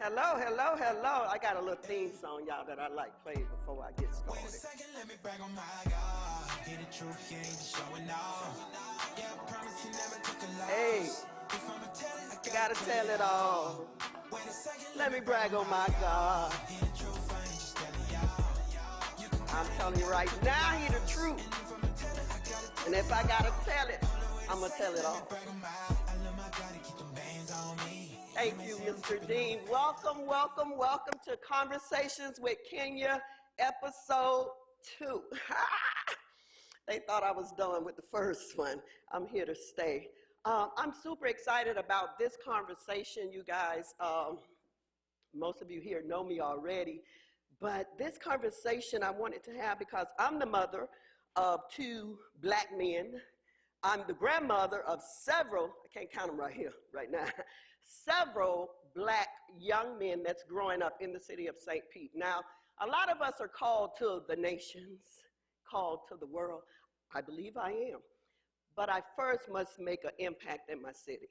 Hello, hello, hello. I got a little theme song, y'all, that I like playing before I get started. Wait a second, let me brag on my God. Hear the truth, he ain't just showing off. Yeah, I promise he never took a loss. Hey, If I'ma tell it, I gotta tell it all. Wait a second, Let me brag on my God. Hear the truth, I ain't just telling y'all. You can I'm telling you right now, he the truth. if I'ma tell it, I gotta And if I gotta tell it, I'm gonna tell it all. brag on my I love my God, he keep them bands on me. Thank you, Mr. Dean. Welcome, welcome, welcome to Conversations with Kenya, episode 2. They thought I was done with the first one. I'm here to stay. I'm super excited about this conversation, you guys. Most of you here know me already, but this conversation I wanted to have because I'm the mother of 2 black men. I'm the grandmother of several, I can't count them right here, right now, several black young men that's growing up in the city of St. Pete. Now, a lot of us are called to the nations, called to the world. I believe I am. But I first must make an impact in my city.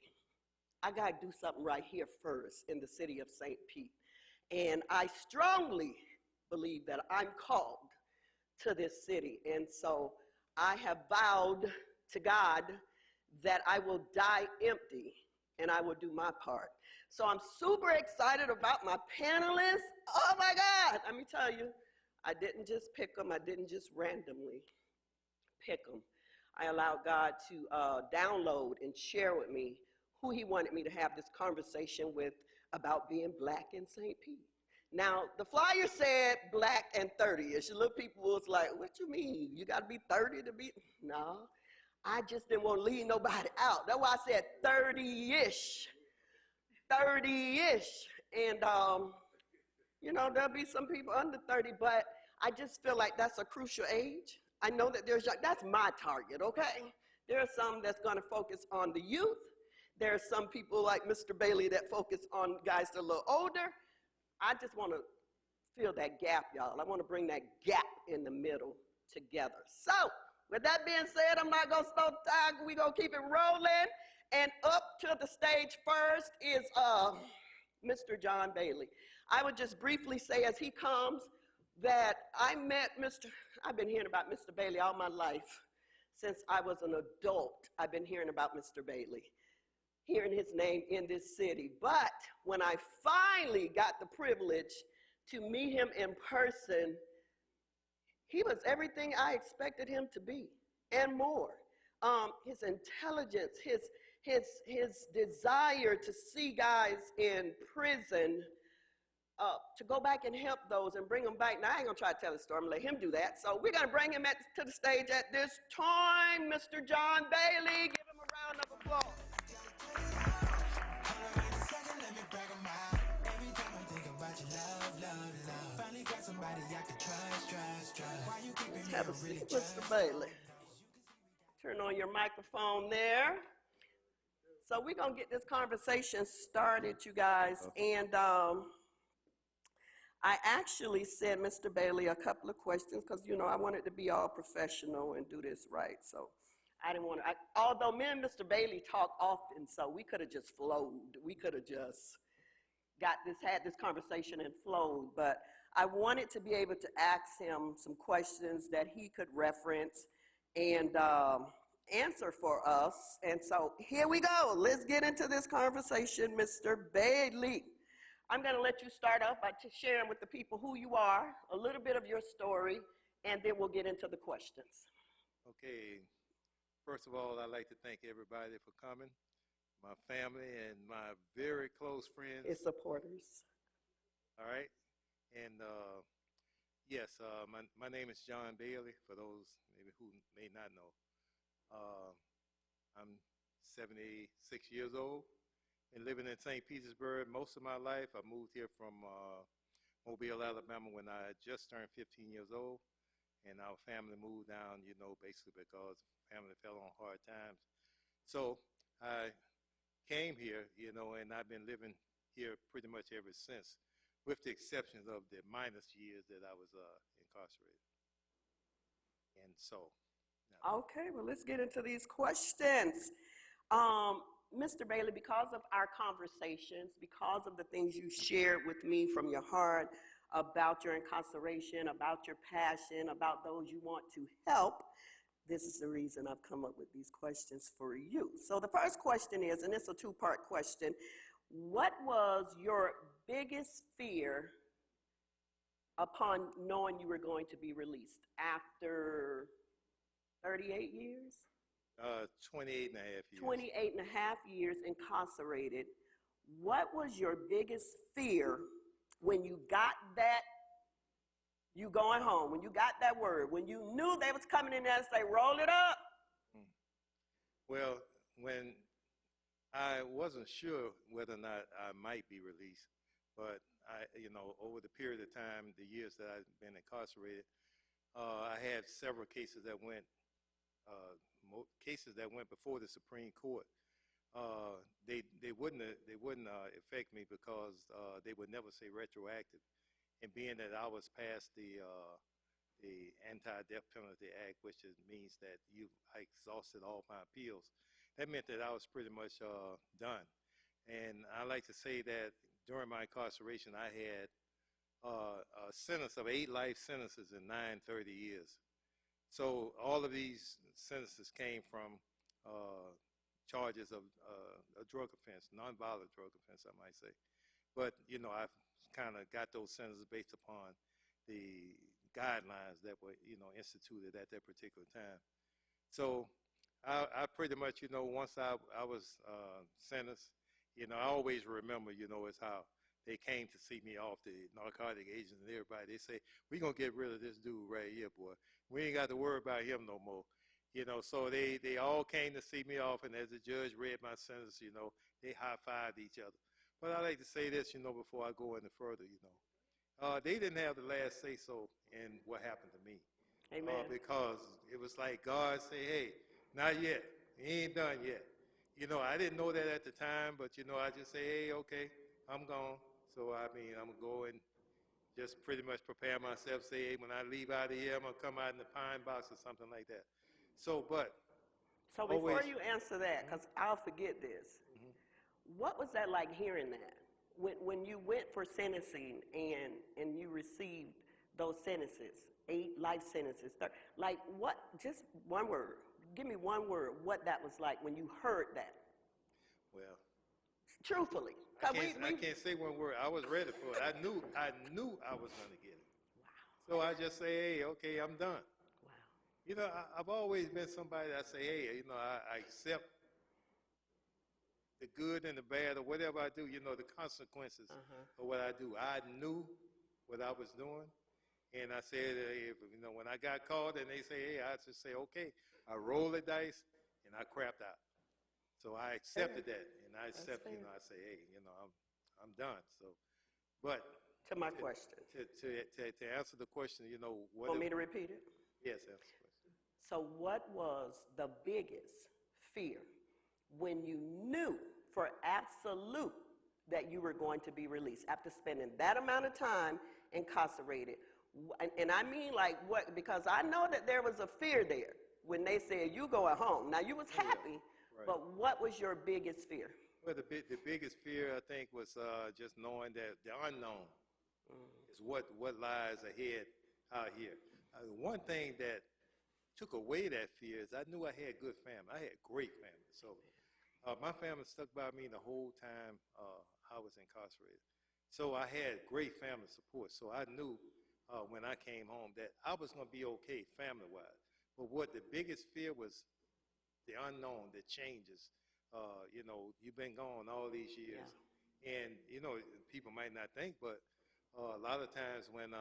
I got to do something right here first in the city of St. Pete. And I strongly believe that I'm called to this city. And so I have vowed to God that I will die empty and I will do my part. So I'm super excited about my panelists. Oh my God, let me tell you, I didn't just pick them. I didn't just randomly pick them. I allowed God to download and share with me who he wanted me to have this conversation with about being black in St. Pete. Now, the flyer said black and 30-ish. Little people was like, what you mean? You got to be 30 to be? No, I just didn't want to leave nobody out. That's why I said 30-ish. 30-ish. And, there'll be some people under 30, but I just feel like that's a crucial age. I know that that's my target, okay? There are some that's going to focus on the youth. There are some people like Mr. Bailey that focus on guys that are a little older. I just want to fill that gap, y'all. I want to bring that gap in the middle together. So, with that being said, I'm not going to stop time. We're going to keep it rolling. And up to the stage first is Mr. John Bailey. I would just briefly say as he comes that I've been hearing about Mr. Bailey all my life. Since I was an adult, I've been hearing about Mr. Bailey, hearing his name in this city. But when I finally got the privilege to meet him in person, he was everything I expected him to be and more. His intelligence, his desire to see guys in prison, to go back and help those and bring them back. Now, I ain't going to try to tell the story. I'm going to let him do that. So we're going to bring him to the stage at this time, Mr. John Bailey. Give him a round of applause. Have a seat, Mr. Bailey. Turn on your microphone there. So we're going to get this conversation started, you guys. And I actually sent Mr. Bailey a couple of questions because, I wanted to be all professional and do this right. So I didn't want to, although me and Mr. Bailey talk often, so we could have just flowed. We could have just had this conversation and flowed. But I wanted to be able to ask him some questions that he could reference and answer for us. And so here we go. Let's get into this conversation, Mr. Bailey. I'm going to let you start off by sharing with the people who you are, a little bit of your story, and then we'll get into the questions. Okay. First of all, I'd like to thank everybody for coming, my family and my very close friends. His supporters. All right. And yes, my name is John Bailey, for those maybe who may not know. I'm 76 years old. Been living in St. Petersburg most of my life. I moved here from Mobile, Alabama when I just turned 15 years old. And our family moved down, basically because family fell on hard times. So I came here, and I've been living here pretty much ever since, with the exceptions of the minus years that I was incarcerated. And so. Okay, well, let's get into these questions. Mr. Bailey, because of our conversations, because of the things you shared with me from your heart about your incarceration, about your passion, about those you want to help, this is the reason I've come up with these questions for you. So the first question is, and it's a two-part question, what was your biggest fear upon knowing you were going to be released after 38 years? 28 and a half years. 28 and a half years incarcerated. What was your biggest fear when you got that, you going home, when you got that word, when you knew they was coming in there and say, roll it up? Well, when I wasn't sure whether or not I might be released, but over the period of time, the years that I've been incarcerated, I had several cases that went before the Supreme Court. They wouldn't affect me because they would never say retroactive. And being that I was past the Anti-Death Penalty Act, which means that I exhausted all my appeals, that meant that I was pretty much done. And I like to say that during my incarceration, I had a sentence of 8 life sentences and 9 30 years. So all of these sentences came from charges of a drug offense, nonviolent drug offense, I might say. But, I kind of got those sentences based upon the guidelines that were, instituted at that particular time. So I pretty much, once I was sentenced, I always remember, is how they came to see me off, the narcotic agents and everybody. They say, we're going to get rid of this dude right here, boy. We ain't got to worry about him no more. So they all came to see me off, and as the judge read my sentence, they high-fived each other. But I like to say this, before I go any further, they didn't have the last say-so in what happened to me. Amen. Because it was like God say, hey, not yet. He ain't done yet. I didn't know that at the time, but, I just say, hey, okay, I'm gone. So, I'm going to go and just pretty much prepare myself, say, hey, when I leave out of here, I'm going to come out in the pine box or something like that. So before you answer that, because I'll forget this, what was that like hearing that? When you went for sentencing and you received those sentences, 8 life sentences, like what, just one word, give me one word, what that was like when you heard that? Well, truthfully. I can't say one word. I was ready for it. I knew I was going to get it. Wow. So I just say, hey, okay, I'm done. Wow. I've always been somebody that say, hey, I accept the good and the bad or whatever I do, the consequences of what I do. I knew what I was doing. And I said, when I got caught and they say, hey, I just say, okay, I roll the dice and I crapped out. So I accepted that, and I accepted, I say, hey, I'm done. So, but to my question, to answer the question, what? Want me to repeat it? Yes, answer the question. So, what was the biggest fear when you knew for absolute that you were going to be released after spending that amount of time incarcerated? And I mean, like what? Because I know that there was a fear there when they said you going home. Now you was happy. Right. But what was your biggest fear? Well, the biggest fear, I think, was just knowing that the unknown is what lies ahead out here. One thing that took away that fear is I knew I had good family. I had great family. So my family stuck by me the whole time I was incarcerated. So I had great family support. So I knew when I came home that I was going to be okay family-wise. But what the biggest fear was, the unknown, the changes. You've been gone all these years. Yeah. And, people might not think, but a lot of times when,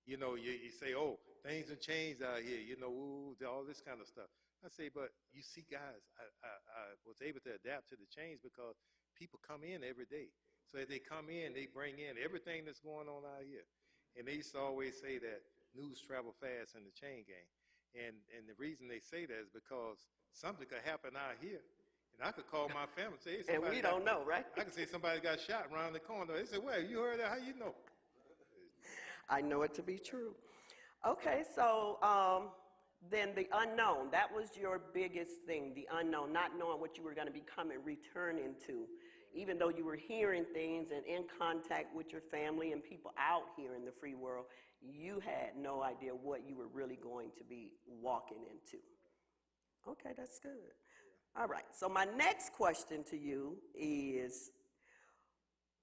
you say, oh, things have changed out here, ooh, all this kind of stuff. I say, but you see, guys, I was able to adapt to the change because people come in every day. So as they come in, they bring in everything that's going on out here. And they used to always say that news travel fast in the chain gang. And the reason they say that is because something could happen out here. And I could call my family and say, hey, and we don't know, right? I could say somebody got shot around the corner. They say, well, you heard that? How you know? I know it to be true. Okay, so Then the unknown, that was your biggest thing, the unknown, not knowing what you were going to become and return into. Even though you were hearing things and in contact with your family and people out here in the free world, you had no idea what you were really going to be walking into. Okay, that's good. All right, so my next question to you is,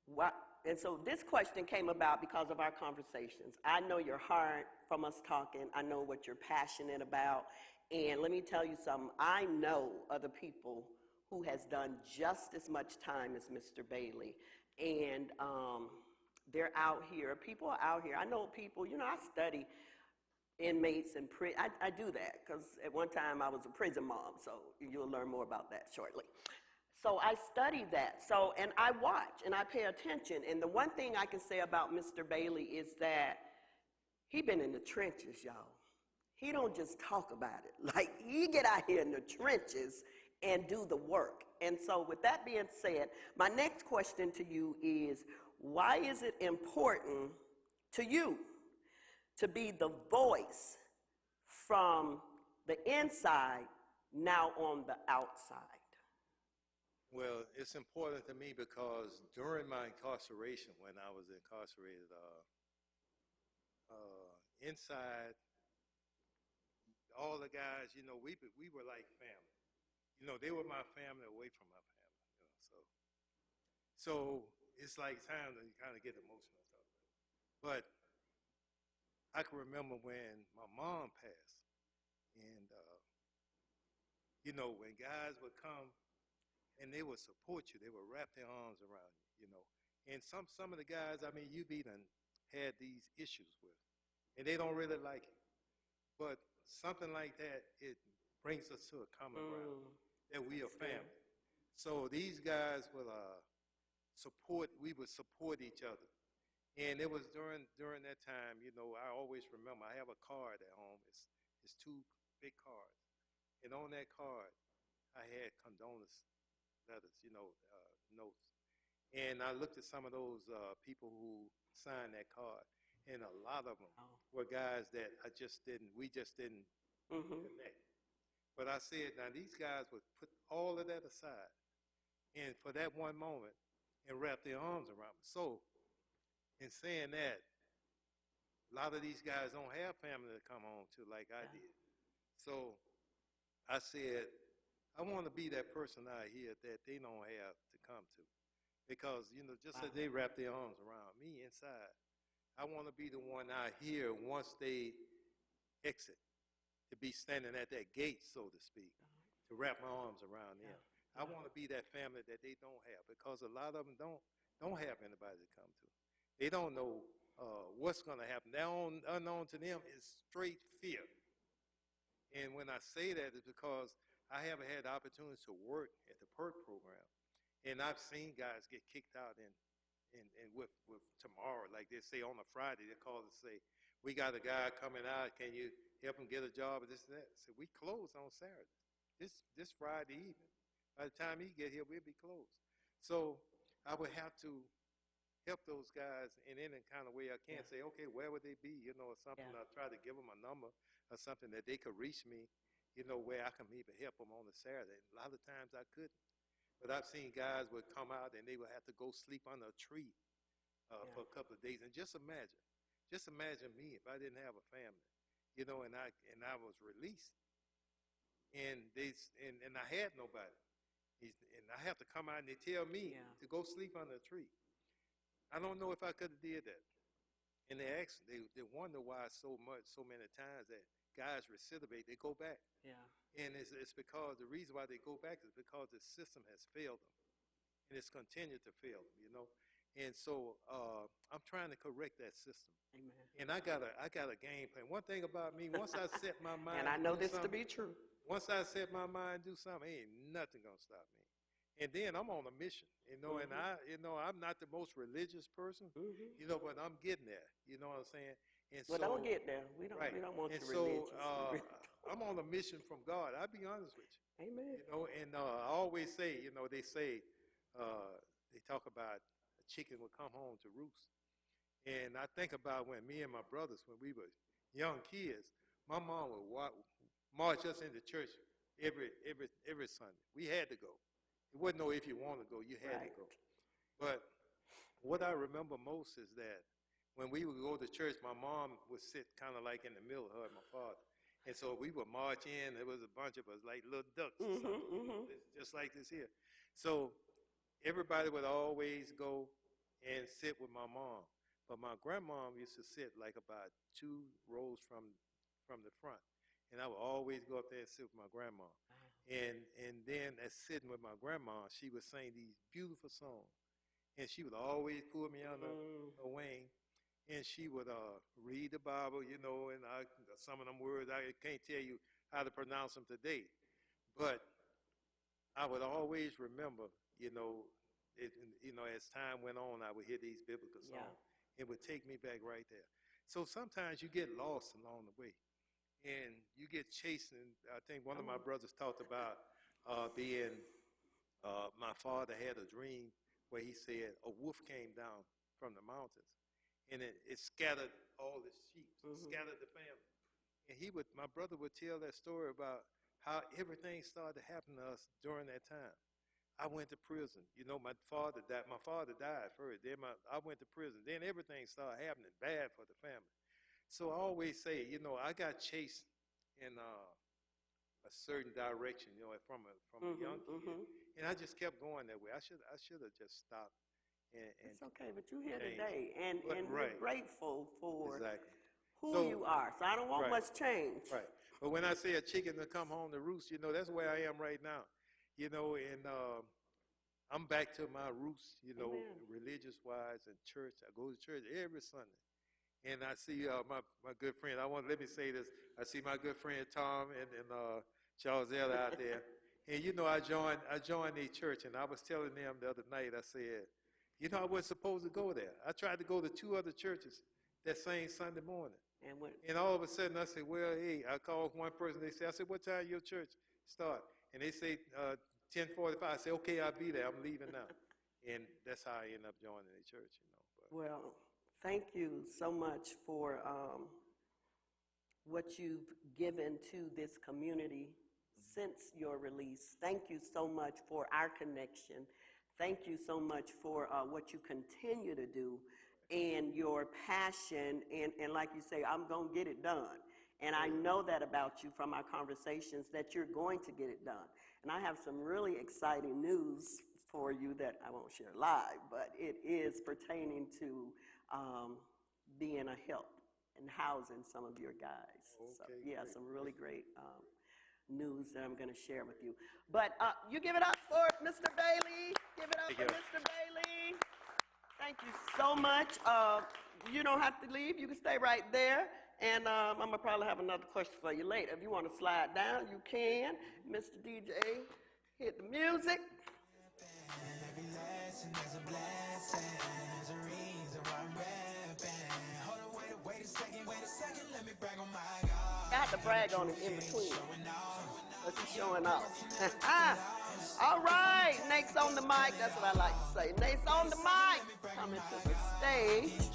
what, and so this question came about because of our conversations. I know your heart from us talking. I know what you're passionate about. And let me tell you something. I know other people who has done just as much time as Mr. Bailey. And they're out here. People are out here. I know people, you know, I study inmates and I do that because at one time I was a prison mom, so you'll learn more about that shortly. So I study that. So, and I watch and I pay attention. And the one thing I can say about Mr. Bailey is that he been in the trenches, y'all. He don't just talk about it. Like, he get out here in the trenches and do the work. And so with that being said, my next question to you is, why is it important to you to be the voice from the inside now on the outside? Well, it's important to me because during my incarceration, when I was incarcerated, inside, all the guys, you know, we were like family. You know, they were my family away from my family. You know, so it's like time to kind of get emotional stuff. But I can remember when my mom passed, and you know, when guys would come and they would support you, they would wrap their arms around you, you know. And some of the guys, I mean, you've even had these issues with, and they don't really like it. But something like that, it brings us to a common ground that we are family. So these guys will we would support each other. And it was during that time, you know, I always remember, I have a card at home. It's two big cards. And on that card, I had condolence letters, you know, notes. And I looked at some of those people who signed that card, and a lot of them were guys that we just didn't connect. But I said, now these guys would put all of that aside, and for that one moment, and wrap their arms around me. So, in saying that, a lot of these guys don't have family to come home to like I did. So, I said, I want to be that person out here that they don't have to come to. Because, you know, just as they wrap their arms around me inside, I want to be the one out here once they exit, to be standing at that gate, so to speak, to wrap my arms around them. I want to be that family that they don't have, because a lot of them don't have anybody to come to. They don't know what's going to happen. Unknown to them is straight fear. And when I say that, it's because I haven't had the opportunity to work at the PERK program. And I've seen guys get kicked out and with tomorrow, like they say on a Friday, they call and say, we got a guy coming out, can you help him get a job or this and that? So we close on Saturday, this Friday evening. By the time he get here, we'll be closed. So I would have to help those guys in any kind of way I can. Say, okay, where would they be? You know, or something. I try to give them a number or something that they could reach me, you know, where I can maybe help them on a Saturday. A lot of times I couldn't. But I've seen guys would come out and they would have to go sleep under a tree for a couple of days. And just imagine me if I didn't have a family, you know, and I was released, and I had nobody, and I have to come out and they tell me to go sleep under a tree. I don't know if I could have did that. And they wonder why so many times that guys recidivate, they go back. And it's because the reason why they go back is because the system has failed them, and it's continued to fail them, you know. And so I'm trying to correct that system. Amen. And I got a game plan. One thing about me, once I set my mind, and I know this to be true. Once I set my mind to do something, ain't nothing gonna stop me. And then I'm on a mission, you know. And I'm not the most religious person, you know, but I'm getting there. You know what I'm saying? And well, don't get there. We don't want and you religious. I'm on a mission from God. I'll be honest with you. Amen. You know, and I always say, you know, they talk about a chicken will come home to roost. And I think about when me and my brothers, when we were young kids, my mom would march us into church every Sunday. We had to go. It wasn't no if you want to go, you had to go. But what I remember most is that when we would go to church, my mom would sit kind of like in the middle of her and my father. And so we would march in. There was a bunch of us like little ducks or something, just like this here. So everybody would always go and sit with my mom. But my grandmom used to sit like about 2 rows from the front. And I would always go up there and sit with my grandma. And then as sitting with my grandma, she would sing these beautiful songs. And she would always pull me under her wing. And she would read the Bible, you know, and some of them words, I can't tell you how to pronounce them today. But I would always remember, you know, as time went on, I would hear these biblical songs. It would take me back right there. So sometimes you get lost along the way. And you get chased. And I think one of my brothers talked about my father had a dream where he said a wolf came down from the mountains. And it scattered all the sheep, scattered the family. And my brother would tell that story about how everything started to happen to us during that time. I went to prison. You know, my father died. My father died first. Then I went to prison. Then everything started happening bad for the family. So I always say, you know, I got chased in a certain direction, you know, from a young kid, and I just kept going that way. I should have just stopped. It's okay, but you're here today, and we're grateful for who So- you are. So I don't want much change. Right. But when I say a chicken to come home to roost, you know, that's where I am right now. You know, and I'm back to my roots, you know, religious-wise and church. I go to church every Sunday. And I see my good friend. Let me say this. I see my good friend Tom and Charles L out there. And you know, I joined a church, and I was telling them the other night, I said, you know, I wasn't supposed to go there. I tried to go to 2 other churches that same Sunday morning. And all of a sudden I said, well, hey, I called one person. They said, I said, what time your church start? And they say 10:45. I said, okay, I'll be there. I'm leaving now. And that's how I ended up joining the church, you know. But. Well, thank you so much for what you've given to this community since your release. Thank you so much for our connection. Thank you so much for what you continue to do and your passion. And like you say, I'm going to get it done. And I know that about you from our conversations, that you're going to get it done. And I have some really exciting news for you that I won't share live, but it is pertaining to being a help and housing some of your guys. Okay, so, yeah, great. some really great news that I'm going to share with you. But you give it up for Mr. Bailey. Give it up for Mr. Bailey. Thank you so much. You don't have to leave. You can stay right there. And I'm going to probably have another question for you later. If you want to slide down, you can. Mr. DJ, hit the music. Every lesson is a blessing. There's a reason why I'm rapping. Hold on, wait a second. Let me brag on my God. I have to brag on him in between. Because he's showing off. All right, Nate's on the mic. That's what I like to say. Nate's on the mic. Coming to the stage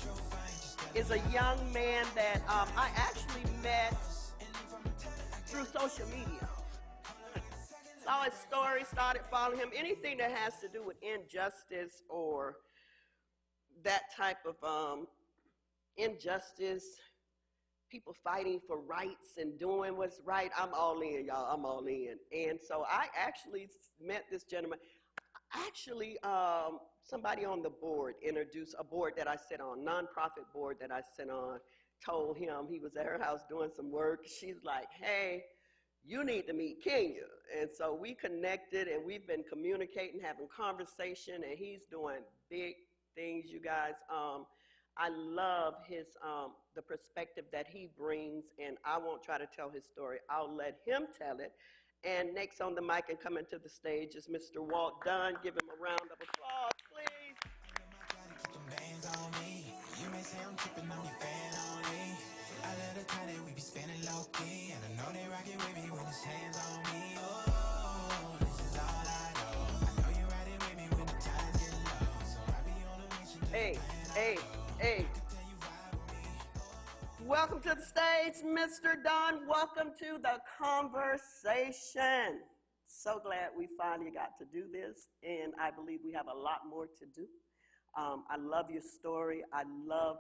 is a young man that I actually met through social media. Saw his story, started following him. Anything that has to do with injustice or that type of injustice, people fighting for rights and doing what's right, I'm all in, y'all. I'm all in. And so I actually met this gentleman. Actually, somebody on the board introduced a board that I sit on, nonprofit board that I sit on, told him he was at her house doing some work. She's like, hey, you need to meet Kenya. And so we connected, and we've been communicating, having conversation, and he's doing big things, you guys. I love his the perspective that he brings, and I won't try to tell his story. I'll let him tell it. And next on the mic and coming to the stage is Mr. Walt Dunn. Give him a round of applause, please. Keep them bands on me. You may say I'm tripping, I'm your fan only. I love the time that we be spending low key, and I know they rockin' with me when it's hands on me. Oh, this is all I know. I know you riding with me when the times get low, so I be on a mission. Hey. Welcome to the stage, Mr. Don. Welcome to the conversation. So glad we finally got to do this, and I believe we have a lot more to do. I love your story. I love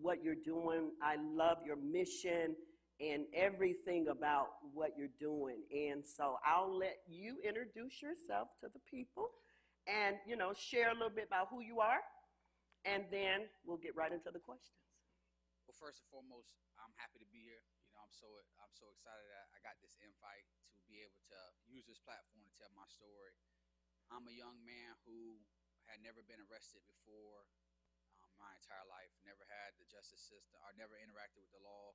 what you're doing. I love your mission and everything about what you're doing. And so I'll let you introduce yourself to the people and, share a little bit about who you are, and then we'll get right into the questions. Well, first and foremost, I'm happy to be here. I'm so excited that I got this invite to be able to use this platform to tell my story. I'm a young man who had never been arrested before my entire life, never had the justice system, or never interacted with the law.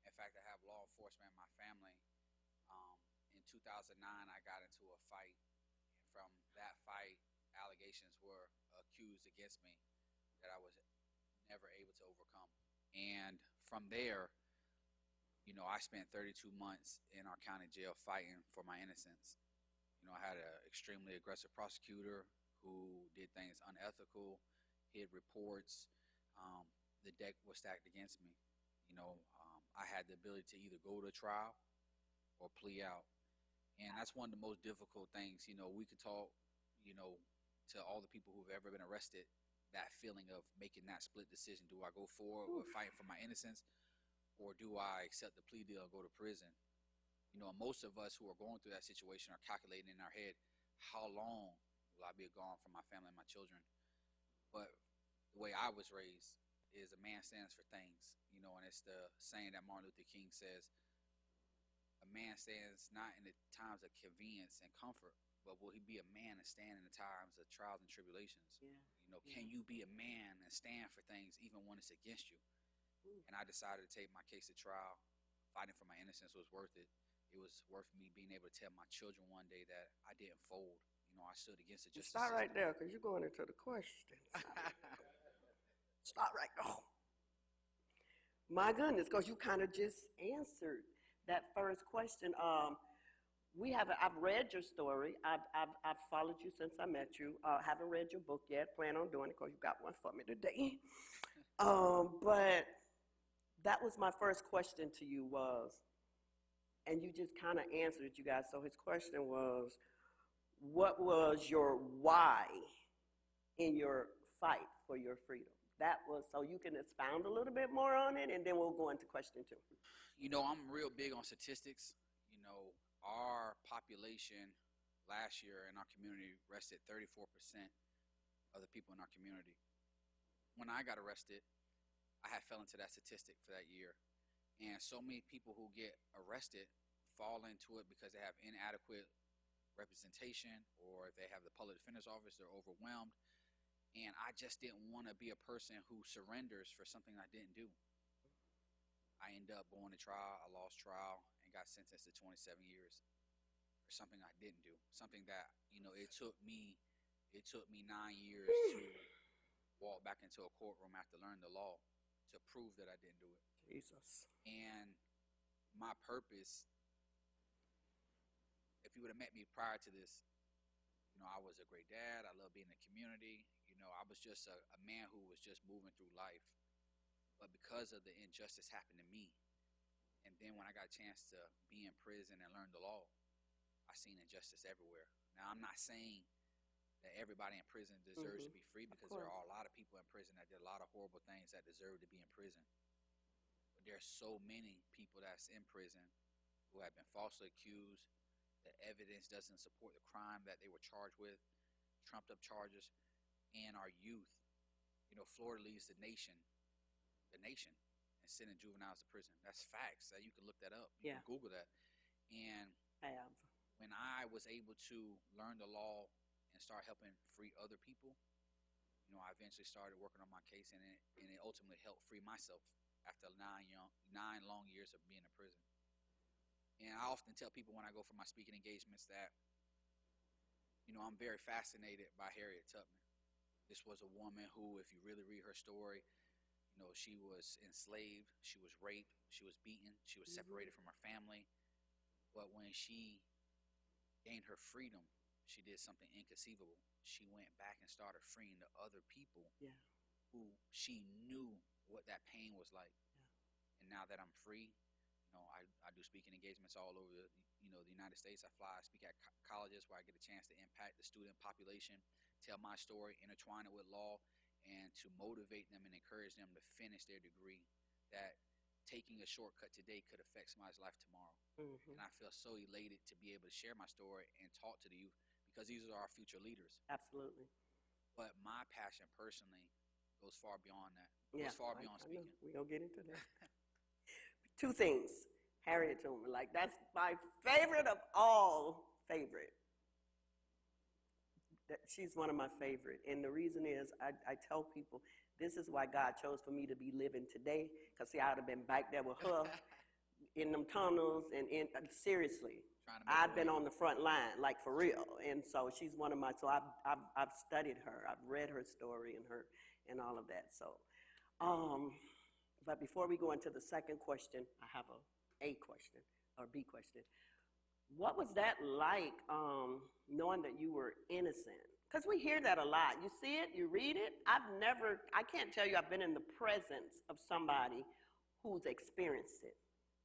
In fact, I have law enforcement in my family. In 2009, I got into a fight, and from that fight, allegations were accused against me that I was never able to overcome. And from there, I spent 32 months in our county jail fighting for my innocence. I had an extremely aggressive prosecutor who did things unethical, hid reports. The deck was stacked against me. I had the ability to either go to trial or plea out. And that's one of the most difficult things. We could talk, to all the people who've ever been arrested, that feeling of making that split decision. Do I go forward with fighting for my innocence, or do I accept the plea deal and go to prison? Most of us who are going through that situation are calculating in our head, how long will I be gone from my family and my children? But the way I was raised is a man stands for things, and it's the saying that Martin Luther King says, a man stands not in the times of convenience and comfort, but will he be a man and stand in the times of trials and tribulations? Yeah. Can you be a man and stand for things even when it's against you? And I decided to take my case to trial. Fighting for my innocence was worth it. It was worth me being able to tell my children one day that I didn't fold. I stood against the justice Start right system. there, because you're going into the questions. Start right there. My goodness, because you kind of just answered that first question. I've read your story. I've followed you since I met you. Haven't read your book yet. Plan on doing it because you got one for me today. But that was my first question to you was, and you just kind of answered it, you guys. So his question was, what was your why in your fight for your freedom? That was, so you can expound a little bit more on it, and then we'll go into question 2. I'm real big on statistics. Our population last year in our community arrested 34% of the people in our community. When I got arrested, I had fell into that statistic for that year. And so many people who get arrested fall into it because they have inadequate representation, or if they have the public defender's office, they're overwhelmed. And I just didn't want to be a person who surrenders for something I didn't do. I ended up going to trial. I lost trial and got sentenced to 27 years for something I didn't do. Something that, it took me 9 years to walk back into a courtroom after learning the law to prove that I didn't do it. Jesus. And my purpose, if you would have met me prior to this, I was a great dad. I love being in the community. I was just a man who was just moving through life. But because of the injustice happened to me, and then when I got a chance to be in prison and learn the law, I seen injustice everywhere. Now, I'm not saying that everybody in prison deserves to be free, because there are a lot of people in prison that did a lot of horrible things that deserve to be in prison. But there's so many people that's in prison who have been falsely accused. The evidence doesn't support the crime that they were charged with, trumped up charges, and our youth. Florida leads the nation, and sending juveniles to prison. That's facts. You can look that up. You can Google that. And when I was able to learn the law and start helping free other people, I eventually started working on my case, and it ultimately helped free myself after 9 long years of being in prison. And I often tell people when I go for my speaking engagements that, I'm very fascinated by Harriet Tubman. This was a woman who, if you really read her story, she was enslaved, she was raped, she was beaten, she was separated from her family. But when she gained her freedom, she did something inconceivable. She went back and started freeing the other people who she knew what that pain was like. And now that I'm free, I do speaking engagements all over the United States. I fly, I speak at colleges where I get a chance to impact the student population, tell my story, intertwine it with law, and to motivate them and encourage them to finish their degree. That taking a shortcut today could affect somebody's life tomorrow. And I feel so elated to be able to share my story and talk to the youth, because these are our future leaders. Absolutely. But my passion personally goes far beyond that. Yeah, Goes far beyond I know. speaking. We're going to get into that. Two things. Harriet Tubman, like that's my favorite of all favorite. She's one of my favorite. And the reason is I tell people this is why God chose for me to be living today. Because see, I would have been back there with her in them tunnels and seriously. I've been on the front line, like for real. And so she's one of my, so I've studied her. I've read her story and all of that. So, but before we go into the second question, I have a question or B question. What was that like, knowing that you were innocent? Because we hear that a lot. You see it, you read it. I can't tell you I've been in the presence of somebody who's experienced it.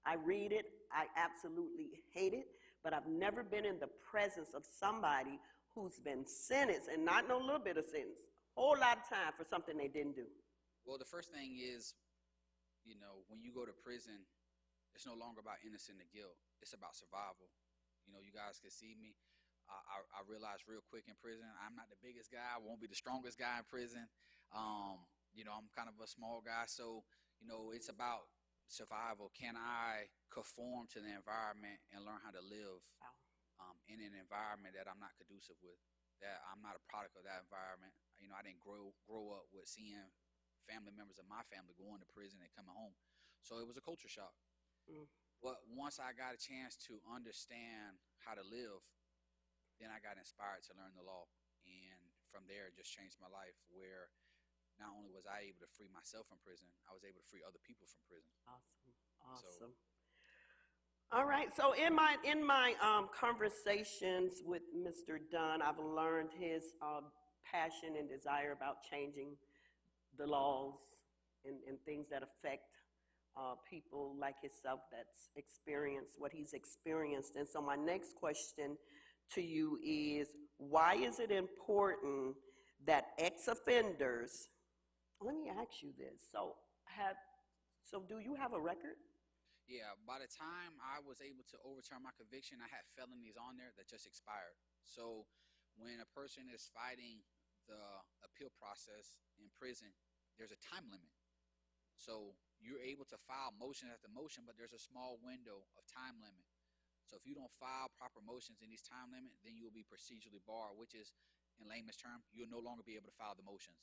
I read it, I absolutely hate it, but I've never been in the presence of somebody who's been sentenced, and not no little bit of sentence, a whole lot of time for something they didn't do. Well, the first thing is, when you go to prison, it's no longer about innocent or guilt. It's about survival. You guys can see me. I realized real quick in prison, I'm not the biggest guy. I won't be the strongest guy in prison. I'm kind of a small guy. So, it's about survival. Can I conform to the environment and learn how to live in an environment that I'm not conducive with, that I'm not a product of that environment? I didn't grow up with seeing family members of my family going to prison and coming home. So it was a culture shock. But once I got a chance to understand how to live, then I got inspired to learn the law. And from there, it just changed my life, where not only was I able to free myself from prison, I was able to free other people from prison. Awesome. All right, so in my conversations with Mr. Dunn, I've learned his passion and desire about changing the laws and things that affect people like himself that's experienced what he's experienced. And so my next question to you is, why is it important that ex-offenders, let me ask you this, so do you have a record? Yeah, by the time I was able to overturn my conviction, I had felonies on there that just expired. So when a person is fighting the appeal process in prison, there's a time limit. So you're able to file motion after motion, but there's a small window of time limit. So if you don't file proper motions in these time limit, then you'll be procedurally barred, which is, in layman's term, you'll no longer be able to file the motions.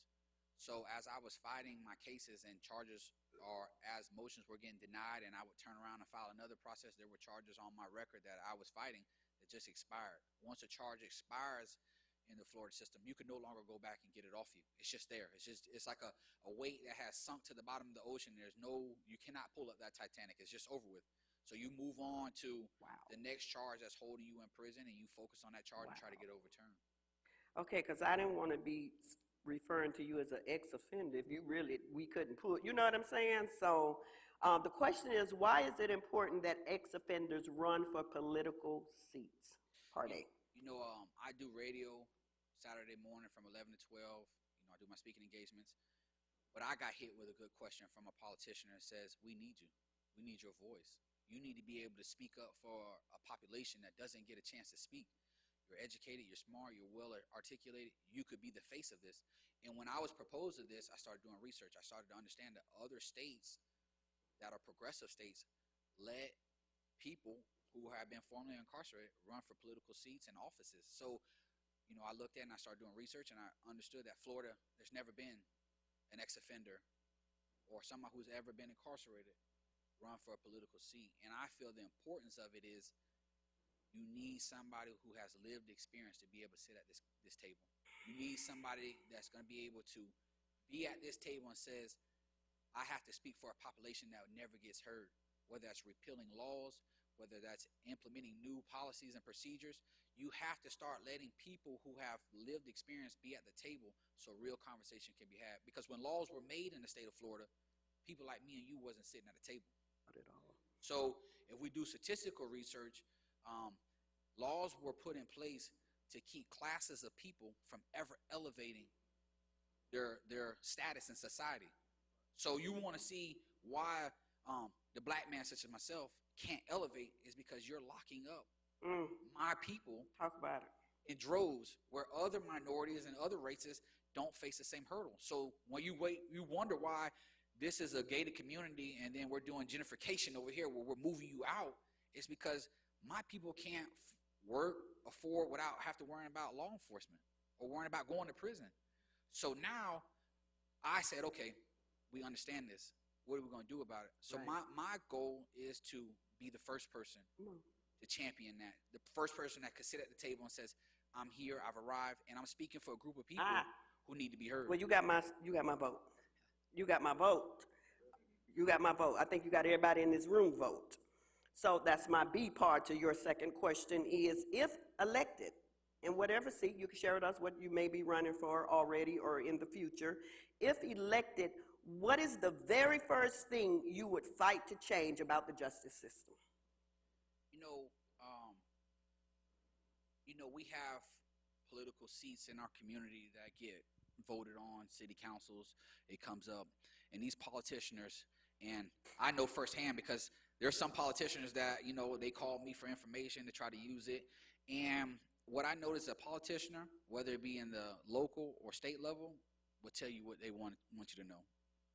So as I was fighting my cases and charges, or as motions were getting denied and I would turn around and file another process, there were charges on my record that I was fighting that just expired. Once a charge expires in the Florida system, you can no longer go back and get it off you. It's just there. It's like a weight that has sunk to the bottom of the ocean. You cannot pull up that Titanic. It's just over with. So you move on to the next charge that's holding you in prison, and you focus on that charge and try to get overturned. Okay, because I didn't want to be referring to you as an ex-offender if we couldn't pull, you know what I'm saying? So the question is, why is it important that ex-offenders run for political seats? Part A. I do radio Saturday morning from 11 to 12. I do my speaking engagements. But I got hit with a good question from a politician that says, we need you. We need your voice. You need to be able to speak up for a population that doesn't get a chance to speak. You're educated, you're smart, you're well articulated. You could be the face of this. And when I was proposed to this, I started doing research. I started to understand that other states that are progressive states let people who have been formerly incarcerated run for political seats and offices. So, I looked at it and I started doing research, and I understood that Florida, there's never been an ex-offender or someone who's ever been incarcerated run for a political seat. And I feel the importance of it is you need somebody who has lived experience to be able to sit at this table. You need somebody that's going to be able to be at this table and says, I have to speak for a population that never gets heard, whether that's repealing laws, whether that's implementing new policies and procedures. You have to start letting people who have lived experience be at the table so real conversation can be had. Because when laws were made in the state of Florida, people like me and you wasn't sitting at a table. Not at all. So if we do statistical research, laws were put in place to keep classes of people from ever elevating their status in society. So you want to see why the black man such as myself can't elevate is because you're locking up my people Talk about it. in droves where other minorities and other races don't face the same hurdle. So when you wonder why this is a gated community and then we're doing gentrification over here where we're moving you out. It's because my people can't work, afford without have to worry about law enforcement or worrying about going to prison. So now I said, okay, we understand this. What are we going to do about it? So Right. my goal is to be the first person to champion that. The first person that could sit at the table and says, I'm here, I've arrived, and I'm speaking for a group of people who need to be heard. Well, you got my vote. You got my vote. You got my vote. I think you got everybody in this room vote. So that's my B part to your second question is, if elected, in whatever seat, you can share with us what you may be running for already or in the future. If elected, what is the very first thing you would fight to change about the justice system? We have political seats in our community that get voted on, city councils, it comes up, and these politicians, and I know firsthand because there's some politicians that, they call me for information to try to use it, and what I notice, a politician, whether it be in the local or state level, will tell you what they want you to know.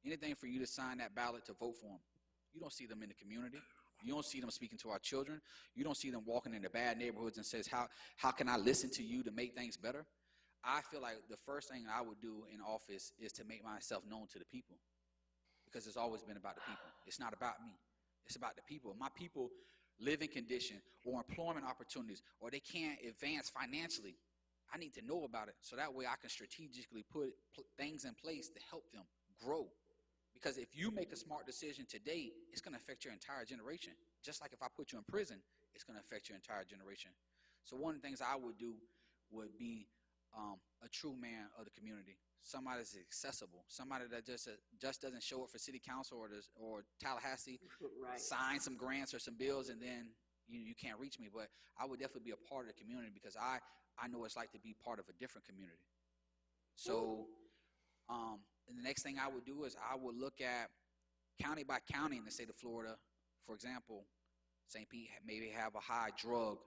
Anything for you to sign that ballot to vote for them. You don't see them in the community. You don't see them speaking to our children. You don't see them walking into bad neighborhoods and says, how can I listen to you to make things better? I feel like the first thing I would do in office is to make myself known to the people, because it's always been about the people. It's not about me. It's about the people. My people living condition or employment opportunities, or they can't advance financially. I need to know about it so that way I can strategically put things in place to help them grow. Because if you make a smart decision today, it's going to affect your entire generation. Just like if I put you in prison, it's going to affect your entire generation. So one of the things I would do would be a true man of the community, somebody that's accessible, somebody that just doesn't show up for city council or Tallahassee, Right. sign some grants or some bills, and then you can't reach me. But I would definitely be a part of the community because I know what it's like to be part of a different community. So and the next thing I would do is I would look at county by county in the state of Florida. For example, St. Pete maybe have a high drug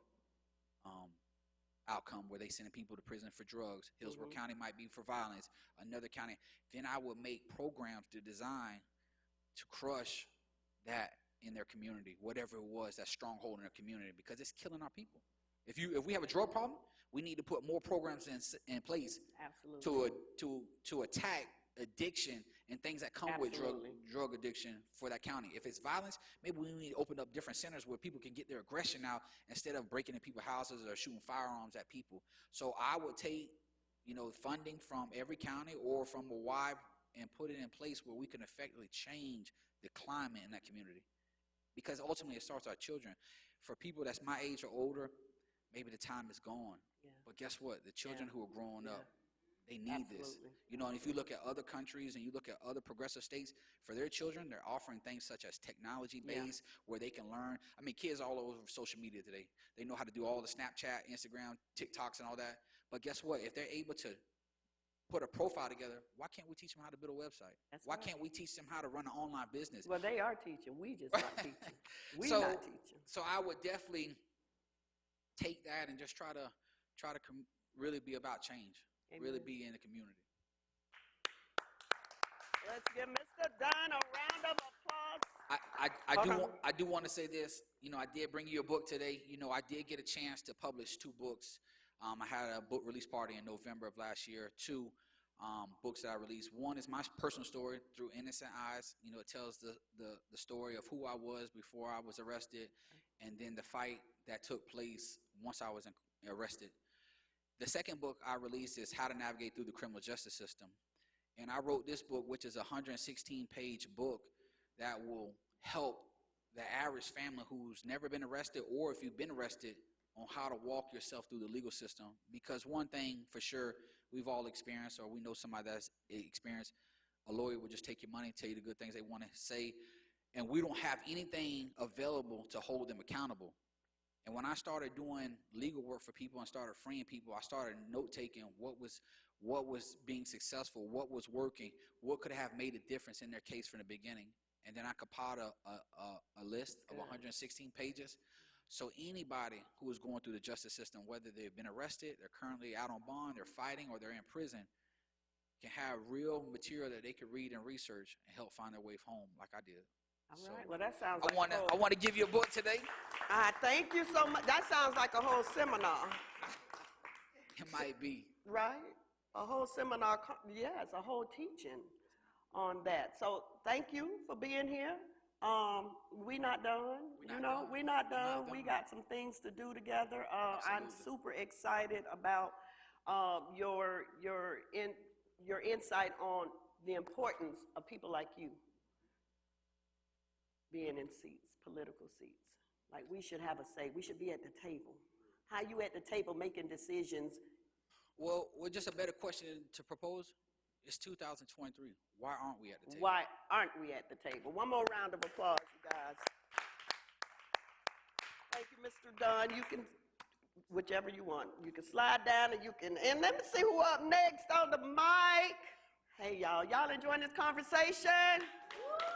outcome where they sending people to prison for drugs. Hillsborough County might be for violence. Another county. Then I would make programs to design to crush that in their community, whatever it was, that stronghold in their community, because it's killing our people. If we have a drug problem, we need to put more programs in place. Absolutely. to attack addiction and things that come Absolutely. with drug addiction for that county. If it's violence, maybe we need to open up different centers where people can get their aggression out instead of breaking in people's houses or shooting firearms at people. So I would take, funding from every county or from a wide and put it in place where we can effectively change the climate in that community. Because ultimately it starts with our children. For people that's my age or older, maybe the time is gone. Yeah. But guess what? The children who are growing up, they need this. Absolutely. And if you look at other countries and you look at other progressive states, for their children, they're offering things such as technology-based where they can learn. I mean, kids all over social media today. They know how to do all the Snapchat, Instagram, TikToks, and all that. But guess what? If they're able to put a profile together, why can't we teach them how to build a website? Why can't we teach them how to run an online business? Well, they are teaching. We just not teaching. We So- not teaching. So I would definitely take that and just try to really be about change, really Amen. be in the community. Let's give Mr. Dunn a round of applause. I do want to say this. I did bring you a book today. I did get a chance to publish 2 books. I had a book release party in November of last year. 2 books that I released. One is my personal story, Through Innocent Eyes. It tells the story of who I was before I was arrested, and then the fight that took place once I was arrested. The second book I released is How to Navigate Through the Criminal Justice System. And I wrote this book, which is a 116-page book that will help the average family who's never been arrested, or if you've been arrested, on how to walk yourself through the legal system. Because one thing for sure we've all experienced, or we know somebody that's experienced, a lawyer will just take your money, tell you the good things they want to say. and we don't have anything available to hold them accountable. And when I started doing legal work for people and started freeing people, I started note-taking what was being successful, what was working, what could have made a difference in their case from the beginning. And then I compiled a list of 116 pages. So anybody who is going through the justice system, whether they've been arrested, they're currently out on bond, they're fighting, or they're in prison, can have real material that they can read and research and help find their way home like I did. All So right. Well, that sounds I like want to give you a book today. thank you so much. That sounds like a whole seminar. It might be. Right? A whole seminar, yes, a whole teaching on that. So thank you for being here. We not done. We're not done. We got some things to do together. I'm super excited about your insight on the importance of people like you being in seats, political seats. Like, we should have a say. We should be at the table. How you at the table making decisions? Well, just a better question to propose. It's 2023. Why aren't we at the table? Why aren't we at the table? One more round of applause, you guys. Thank you, Mr. Dunn. You can, whichever you want. You can slide down and and let me see who up next on the mic. Hey, y'all enjoying this conversation?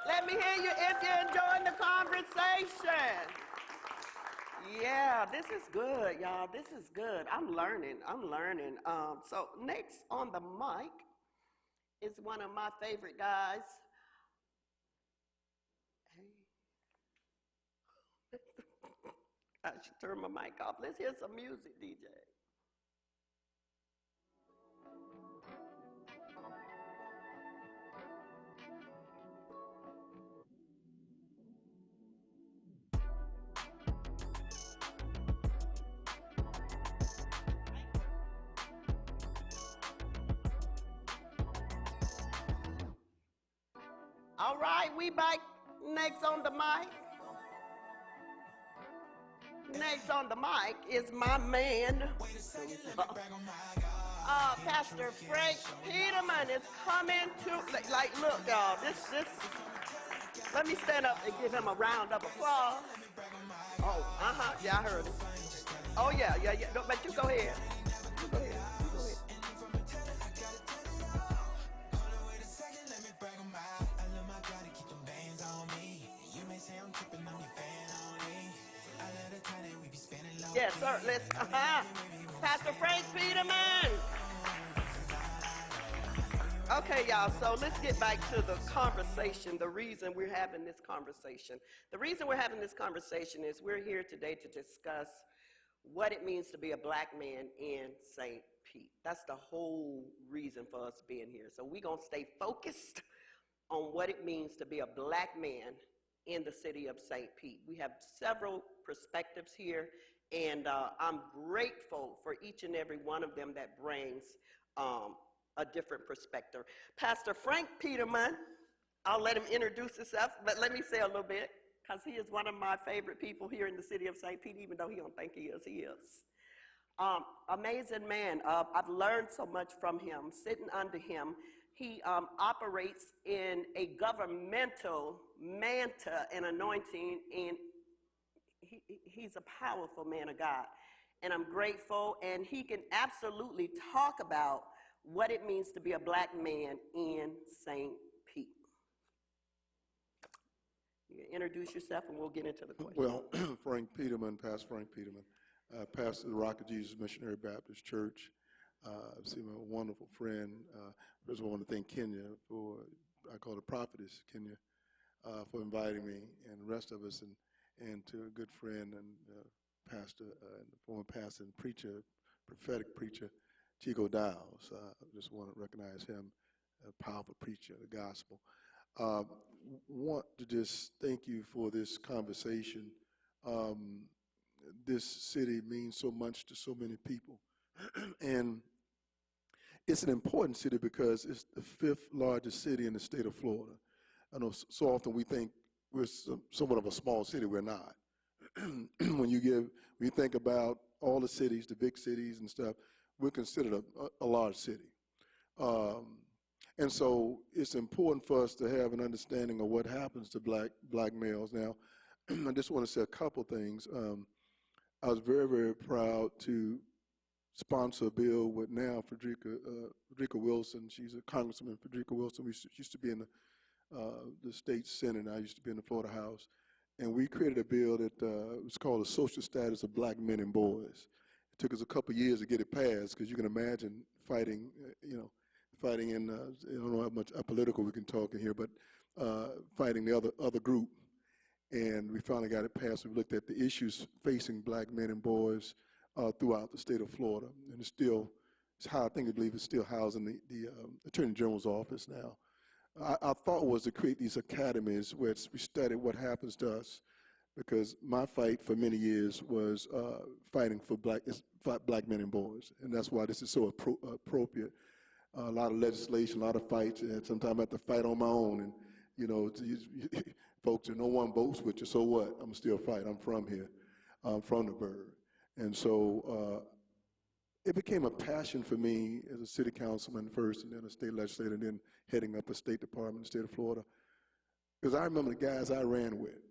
Let me hear you if you're enjoying the conversation. Yeah, this is good, y'all. This is good. I'm learning. So next on the mic is one of my favorite guys. Hey. I should turn my mic off. Let's hear some music, DJ. All right, we back next on the mic. Next on the mic is my man, Pastor Frank Peterman is coming to, look, y'all, this, let me stand up and give him a round of applause. Oh, yeah, I heard him. Oh, yeah, no, but you go ahead. Yes, sir. Let's, Pastor Frank Peterman. Okay, y'all, so let's get back to the conversation, the reason we're having this conversation. The reason we're having this conversation is we're here today to discuss what it means to be a black man in St. Pete. That's the whole reason for us being here. So we're going to stay focused on what it means to be a black man in the city of St. Pete. We have several perspectives here, and I'm grateful for each and every one of them that brings a different perspective. Pastor Frank Peterman, I'll let him introduce himself, but let me say a little bit, because he is one of my favorite people here in the city of St. Pete, even though he don't think he is, he is. Amazing man. I've learned so much from him, sitting under him. He operates in a governmental manta and anointing, and he's a powerful man of God. And I'm grateful, and he can absolutely talk about what it means to be a black man in St. Pete. You introduce yourself, and we'll get into the question. Well, Frank Peterman, Pastor Frank Peterman, pastor of the Rock of Jesus Missionary Baptist Church. I've seen my wonderful friend. First of all, I want to thank Kenya for, I call her prophetess, Kenya, for inviting me, and the rest of us, and to a good friend and pastor, and former pastor and preacher, prophetic preacher, Chico Dowles. I just want to recognize him, a powerful preacher of the gospel. Want to just thank you for this conversation. This city means so much to so many people. And it's an important city because it's the 5th largest city in the state of Florida. I know so often we think we're somewhat of a small city. We're not. When you think about all the cities, the big cities and stuff, we're considered a large city. And so it's important for us to have an understanding of what happens to black males. Now, I just want to say a couple things. I was very, very proud to sponsor a bill with now Frederica Wilson. She's a Congresswoman, Frederica Wilson. She used to be in the state Senate, and I used to be in the Florida House. And we created a bill that was called the Social Status of Black Men and Boys. It took us a couple of years to get it passed, because you can imagine fighting, fighting in, I don't know how much political we can talk in here, but fighting the other group. And we finally got it passed. We looked at the issues facing black men and boys throughout the state of Florida. And it's how I believe it's still housed in the Attorney General's office now. Our thought was to create these academies where we study what happens to us, because my fight for many years was fighting for black men and boys. And that's why this is so appropriate. A lot of legislation, a lot of fights, and sometimes I have to fight on my own. And, folks, no one votes with you, so what? I'm still fight. I'm from here. I'm from the Burg. And so it became a passion for me as a city councilman first, and then a state legislator, and then heading up a State Department in the state of Florida. Because I remember the guys I ran with.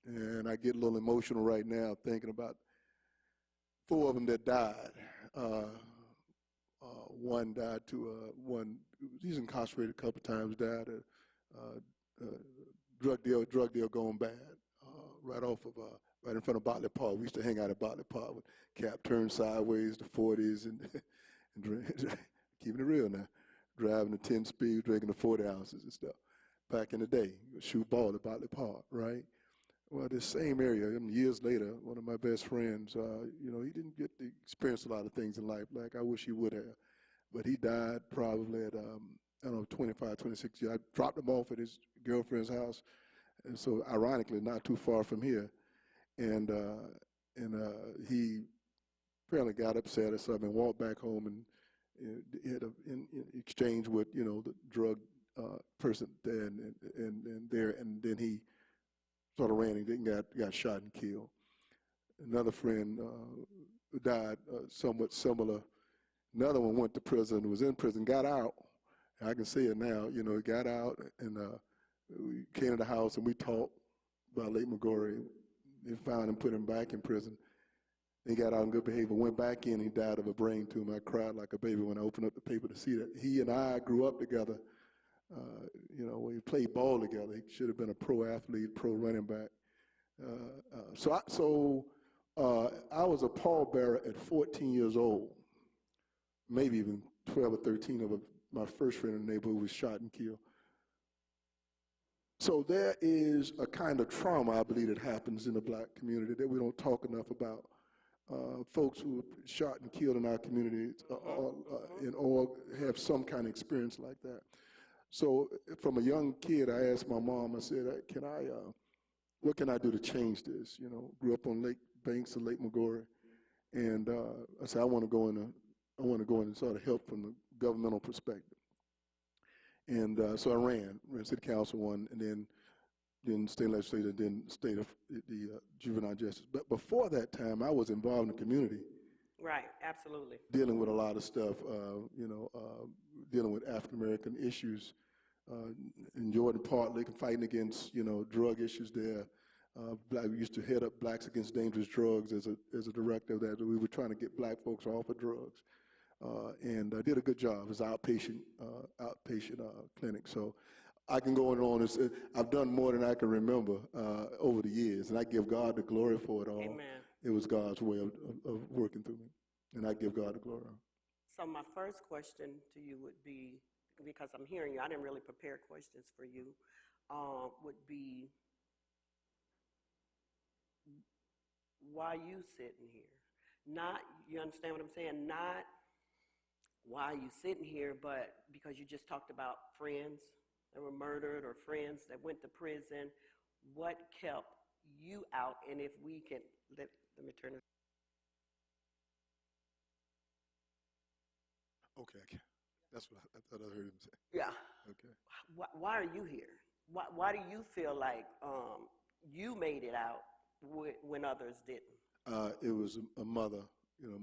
And I get a little emotional right now thinking about 4 of them that died. One died he's incarcerated a couple times, died drug deal going bad, right in front of Botley Park. We used to hang out at Botley Park with cap turned sideways, the 40s, and keeping it real now, driving the 10 speed, drinking the 40 ounces and stuff. Back in the day, shoot ball at Botley Park, right? Well, this same area, years later, one of my best friends, he didn't get to experience a lot of things in life like I wish he would have. But he died probably at, 25, 26 years. I dropped him off at his girlfriend's house, and so ironically, not too far from here. And he apparently got upset or something and walked back home and had an exchange with, the drug person there and then he sort of ran and then got shot and killed. Another friend died somewhat similar. Another one went to prison, was in prison, got out. I can say it now, he got out, and we came to the house and we talked about Lake McGorry. They found him, put him back in prison. He got out in good behavior, went back in, he died of a brain tumor. I cried like a baby when I opened up the paper to see that. He and I grew up together. We played ball together. He should have been a pro athlete, pro running back. So I was a pallbearer at 14 years old, maybe even 12 or 13 of my first friend in the neighborhood was shot and killed. So there is a kind of trauma, I believe, that happens in the black community that we don't talk enough about. Folks who are shot and killed in our community all have some kind of experience like that. So from a young kid, I asked my mom, I said, what can I do to change this? Grew up on banks of Lake McGorry. And I said, I want to go in and sort of help from the governmental perspective. And so I ran city council one, and then state legislature, then state of the juvenile justice. But before that time, I was involved in the community. Right, absolutely. Dealing with a lot of stuff, dealing with African-American issues. In Jordan Park, Lake, fighting against, drug issues there. We used to head up Blacks Against Dangerous Drugs as a director of that. We were trying to get black folks off of drugs. And I did a good job. It was outpatient clinic. So I can go on. I've done more than I can remember over the years, and I give God the glory for it all. Amen. It was God's way of working through me, and I give God the glory. So my first question to you would be, because I'm hearing you, I didn't really prepare questions for you, would be, why you sitting here? Not, you understand what I'm saying? Not why you sitting here, but because you just talked about friends that were murdered or friends that went to prison. What kept you out? And if we can, let me turn it. Okay, that's what I thought I heard him say. Yeah. Okay. Why are you here? Why do you feel like you made it out when others didn't? It was a mother,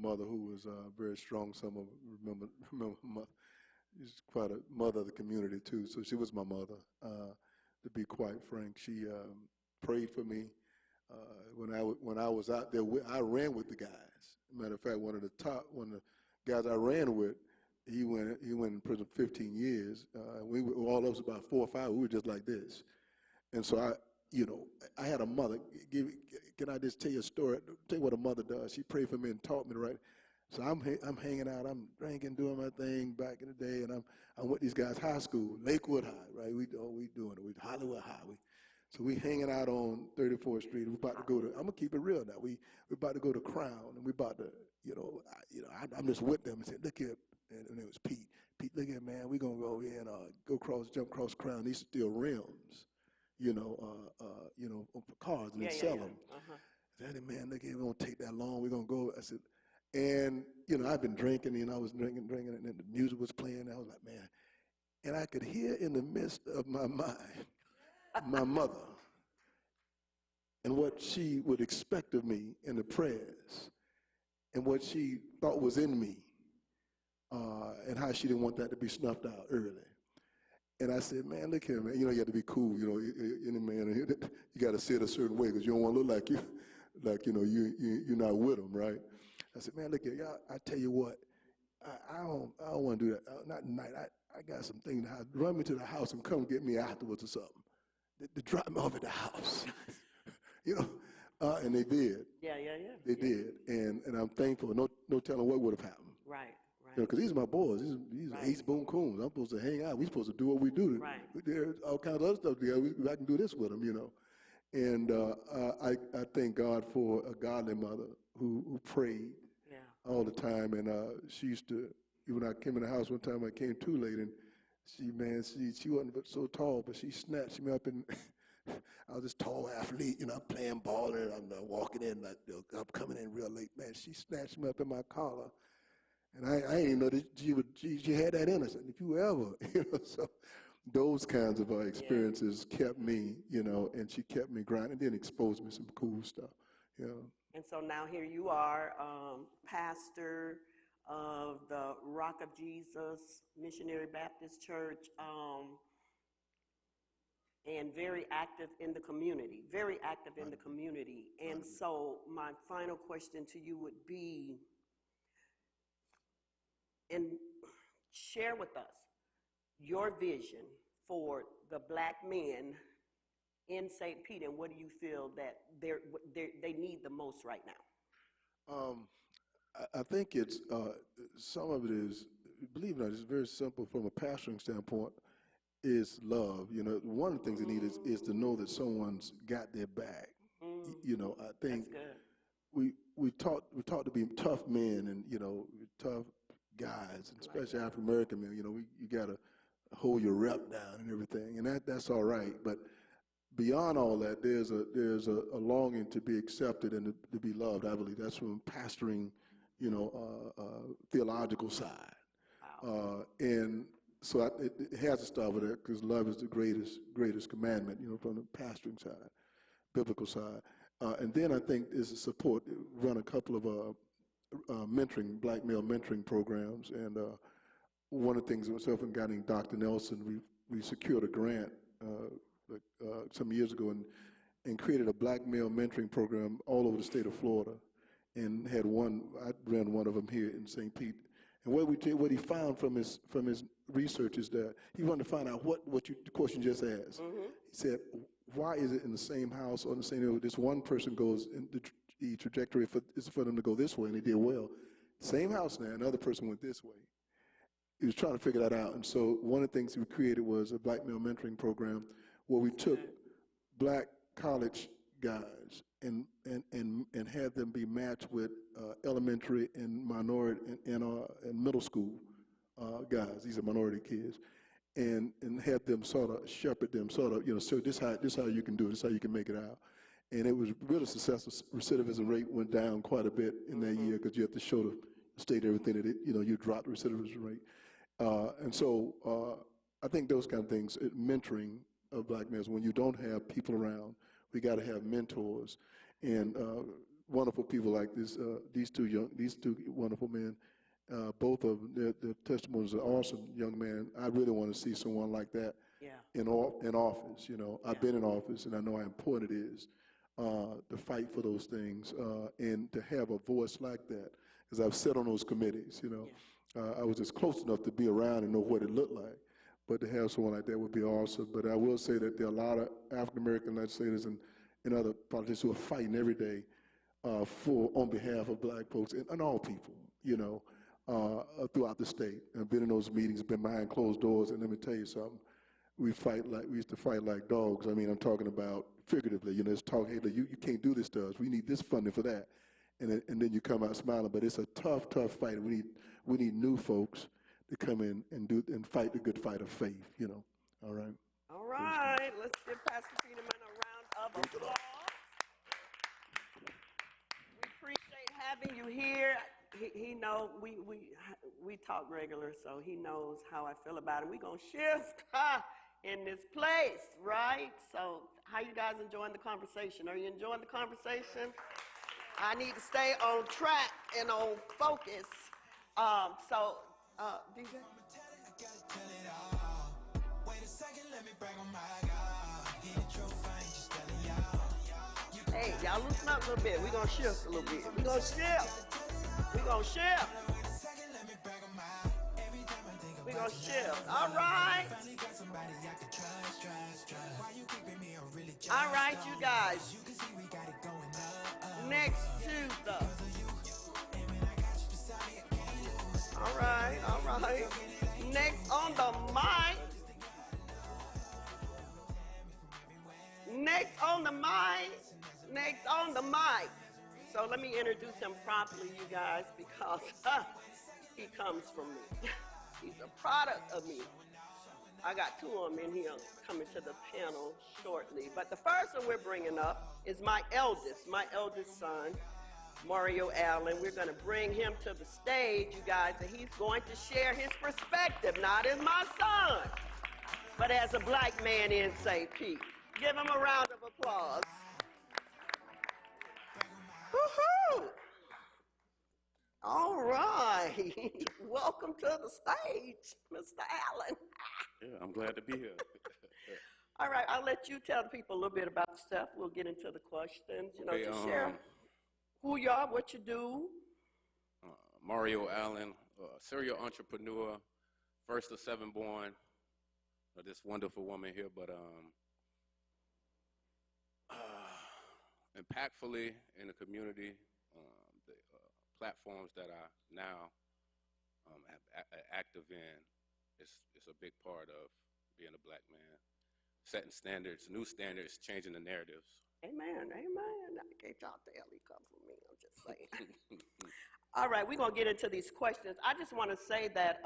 mother who was very strong. Some of remember her mother. she's quite a mother of the community too. So she was my mother. To be quite frank, she prayed for me. When I was out there, I ran with the guys. Matter of fact, one of the guys I ran with, he went in prison 15 years. We were all of us about 4 or 5. We were just like this. And so I had a mother. Can I just tell you a story? Tell you what a mother does. She prayed for me and taught me to write. So I'm hanging out. I'm drinking, doing my thing back in the day, and I'm with these guys, high school, Lakewood High, right? We doing it. We Hollywood High. So we hanging out on 34th Street. We're about to go to. I'm gonna keep it real now. We about to go to Crown, and we about to, I'm just with them and said, look here, and it was Pete. Pete, look here, man. We gonna go in, jump across Crown. These steel rims, for cars and then sell them. I said, man, look here, it won't take that long. We're gonna go. I said, and I've been drinking, I was drinking, and then the music was playing. I was like, man, and I could hear in the midst of my mind my mother and what she would expect of me in the prayers and what she thought was in me, and how she didn't want that to be snuffed out early. And I said, man, look here, man. You have to be cool. Any man, you got to sit a certain way because you don't want to look like you're not with them, right? I said, man, look here, y'all. I tell you what, I don't want to do that. Not tonight. I got some things in the house. Run me to the house and come get me afterwards or something. To drop me off at the house, and they did. Yeah. They did, and I'm thankful. No telling what would have happened. Right. Because these are my boys. These are Ace Boone Coons. I'm supposed to hang out. We're supposed to do what we do. Right. There's all kinds of other stuff together. I can do this with them, And I thank God for a godly mother who prayed all the time. And she used to, when I came in the house one time, I came too late, and she wasn't so tall, but she snatched me up, and I was this tall athlete, I'm playing ball, and I'm walking in, I'm coming in real late. Man, she snatched me up in my collar. And I didn't know that she had that in her. If you ever, so those kinds of experiences kept me, and she kept me grinding, and then exposed me some cool stuff, And so now here you are, pastor of the Rock of Jesus Missionary Baptist Church, and very active in the community, And so my final question to you would be, and share with us your vision for the black men in St. Pete, and what do you feel that they need the most right now? I think it's, some of it is, believe it or not, it's very simple from a pastoring standpoint, is love. One of the things they need is to know that someone's got their back. I think we taught to be tough men and, tough guys, and especially African American men. You got to hold your rep down and everything, and that's all right. But beyond all that, there's a longing to be accepted and to be loved. I believe that's from pastoring, theological side. Wow. And so it has to start with that, because love is the greatest commandment, from the pastoring side, biblical side. And then I think there's a support. Run a couple of black male mentoring programs, and one of the things, myself and a guy named Dr. Nelson, we secured a grant some years ago and created a black male mentoring program all over the state of Florida, and I ran one of them here in St. Pete. And what he found from his research is that he wanted to find out the question just asked. Mm-hmm. He said, why is it in the same house or in the same area, this one person goes in the trajectory is for them to go this way, and they did well. Same house now, another person went this way. He was trying to figure that out. And so one of the things we created was a black male mentoring program where we took black college guys and had them be matched with elementary and minority and middle school guys. These are minority kids. And had them sort of shepherd them, so this how you can do it, this how you can make it out. And it was really successful. Recidivism rate went down quite a bit in that year, because you have to show the state everything that you dropped the recidivism rate. And so I think those kind of things, mentoring of black males, when you don't have people around, we got to have mentors, and wonderful people like these two wonderful men, Both of their testimonies are awesome, young man. I really want to see someone like that Yeah. in office. You know, I've Yeah. been in office, and I know how important it is to fight for those things and to have a voice like that. As I've sat on those committees, you know, I was just close enough to be around and know what it looked like. But to have someone like that would be awesome. But I will say that there are a lot of African American legislators and other politicians who are fighting every day on behalf of black folks and all people, you know, throughout the state. I've been in those meetings, been behind closed doors, and let me tell you something. We used to fight like dogs. I mean, I'm talking about figuratively, you know, it's talking, hey, you can't do this to us. We need this funding for that. And then you come out smiling, but it's a tough fight. We need new folks to come in and fight the good fight of faith, you know. All right. All right, let's give Pastor Peterman a round of applause. We appreciate having you here. He knows we talk regular, so he knows how I feel about it. We're gonna shift in this place, right? So, how you guys enjoying the conversation? Are you enjoying the conversation? I need to stay on track and on focus. DJ. Hey, y'all loosen up a little bit. We're gonna shift a little bit. We're gonna shift. All right. All right, you guys. Next Tuesday. All right. Next on the mic. So let me introduce him properly, you guys, because he comes from me. He's a product of me. I got two of them in here coming to the panel shortly. But the first one we're bringing up is my eldest son, Mario Allen. We're going to bring him to the stage, you guys, and he's going to share his perspective, not as my son, but as a black man in St. Pete. Give him a round of applause. Woo-hoo! All right. Welcome to the stage, Mr. Allen. Yeah, I'm glad to be here. All right, I'll let you tell the people a little bit about yourself. We'll get into the questions. Okay, just share who you are, what you do. Mario Allen, serial entrepreneur, first of seven born of this wonderful woman here, but impactfully in the community, the platforms that I now am active in, it's a big part of being a black man, setting standards, new standards, changing the narratives. Amen. I can't y'all tell he come from me. I'm just saying. All right, we're going to get into these questions. I just want to say that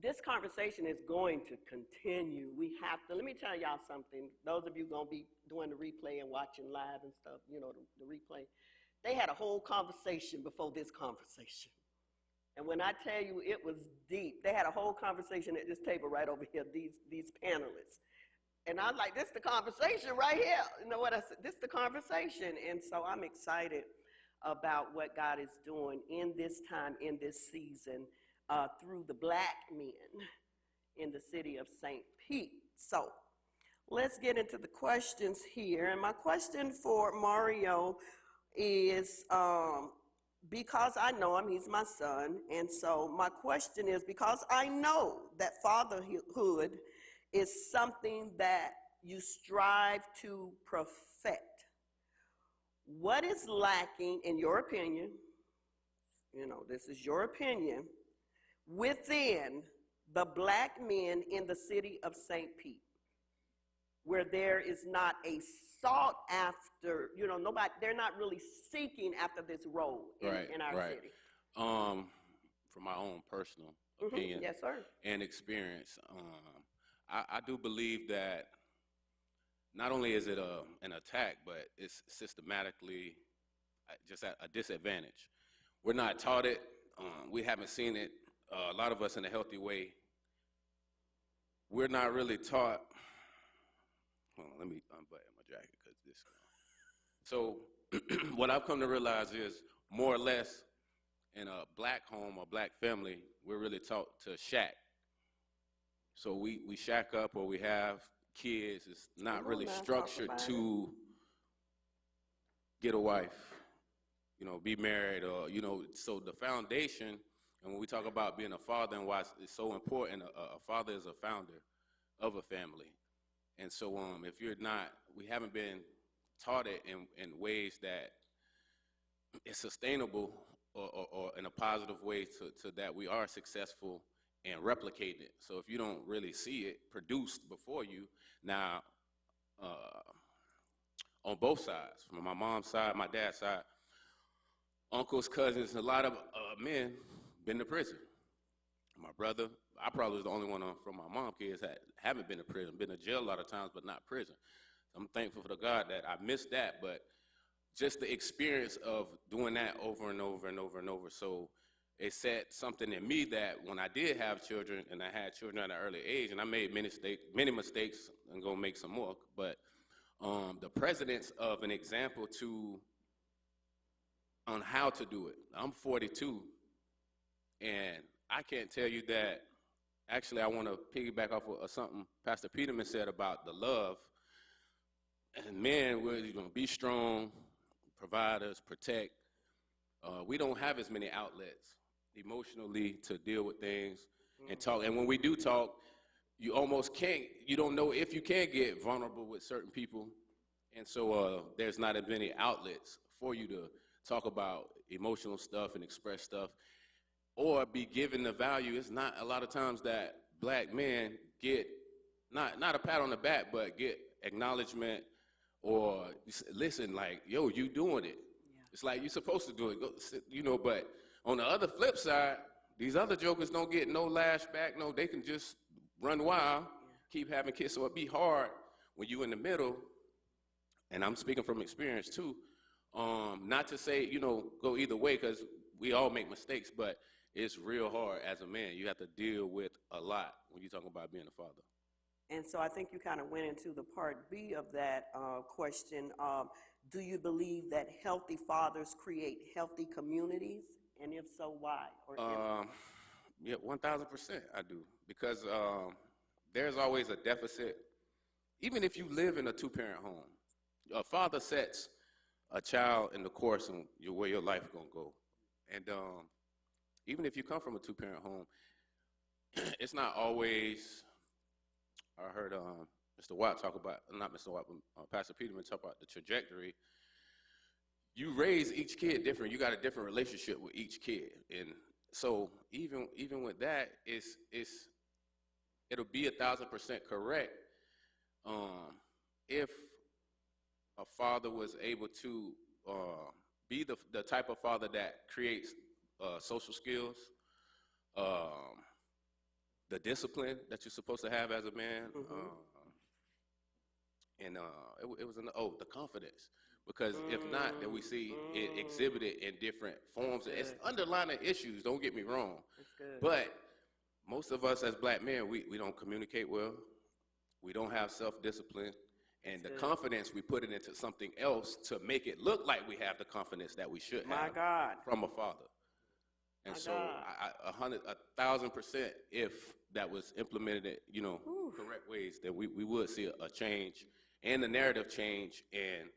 this conversation is going to continue. We have to. Let me tell y'all something. Those of you going to be doing the replay and watching live and stuff, the replay, they had a whole conversation before this conversation. And when I tell you it was deep, they had a whole conversation at this table right over here, these panelists. And I'm like, this is the conversation right here. You know what I said? This is the conversation. And so I'm excited about what God is doing in this time, in this season, through the black men in the city of St. Pete. So let's get into the questions here. And my question for Mario is, because I know him, he's my son, and so my question is, because I know that fatherhood is something that you strive to perfect, what is lacking, in your opinion, this is your opinion, within the black men in the city of St. Pete, where there is not a sought after, they're not really seeking after this role in our city? From my own personal opinion, yes, sir, and experience, I do believe that not only is it an attack, but it's systematically just at a disadvantage. We're not taught it. We haven't seen it. A lot of us in a healthy way. We're not really taught. Hold on, let me unbutton my jacket because this. So what I've come to realize is, more or less, in a black home or black family, we're really taught to shack. So we shack up or we have kids. It's not Come on really now, talk structured about it. to get a wife, you know, be married, or, you know, so the foundation, and when we talk about being a father and why it's so important, a father is a founder of a family. And so if you're not, we haven't been taught it in ways that is sustainable or in a positive way to that we are successful and replicate it. So if you don't really see it produced before you, now on both sides, from my mom's side, my dad's side, uncles, cousins, a lot of men been to prison. My brother, I probably was the only one from my mom's kids that haven't been to prison, been to jail a lot of times, but not prison. I'm thankful for the God that I missed that, but just the experience of doing that over and over and over and over. So it set something in me that when I did have children, and I had children at an early age, and I made many mistakes, and gonna make some more, but the precedence of an example on how to do it. I'm 42, and I can't tell you that. Actually, I want to piggyback off of something Pastor Peterman said about the love. And men, we're going to be strong, providers, protect. We don't have as many outlets emotionally to deal with things and talk. And when we do talk, you almost can't, you don't know if you can get vulnerable with certain people. And so there's not as many outlets for you to talk about emotional stuff and express stuff or be given the value. It's not a lot of times that black men get, not a pat on the back, but get acknowledgement or listen, like, yo, you doing it. Yeah. It's like you're supposed to do it, you know, but on the other flip side, these other jokers don't get no lashback, no, they can just run wild, keep having kids. So it'd be hard when you in the middle, and I'm speaking from experience too, not to say, you know, go either way, because we all make mistakes, but it's real hard as a man. You have to deal with a lot when you're talking about being a father. And so I think you kind of went into the part B of that question. Do you believe that healthy fathers create healthy communities? And if so, why? Yeah, 1,000% I do. Because there's always a deficit. Even if you live in a two-parent home, a father sets a child in the course and where your life is going to go. And even if you come from a two-parent home, it's not always, I heard Mr. Watt talk about, not Mr. Watt, but Pastor Peterman talk about the trajectory. You raise each kid different. You got a different relationship with each kid. And so even with that, it'll be 1,000% correct if a father was able to be the type of father that creates social skills, the discipline that you're supposed to have as a man, and it was the confidence. Because if not, then we see it exhibited in different forms. It's underlying issues, don't get me wrong. But most of us as black men, we don't communicate well. We don't have self-discipline. And the confidence, we put it into something else to make it look like we have the confidence that we should have from a father. And so 1,000%, if that was implemented in, correct ways, then we would see a change and the narrative change, and,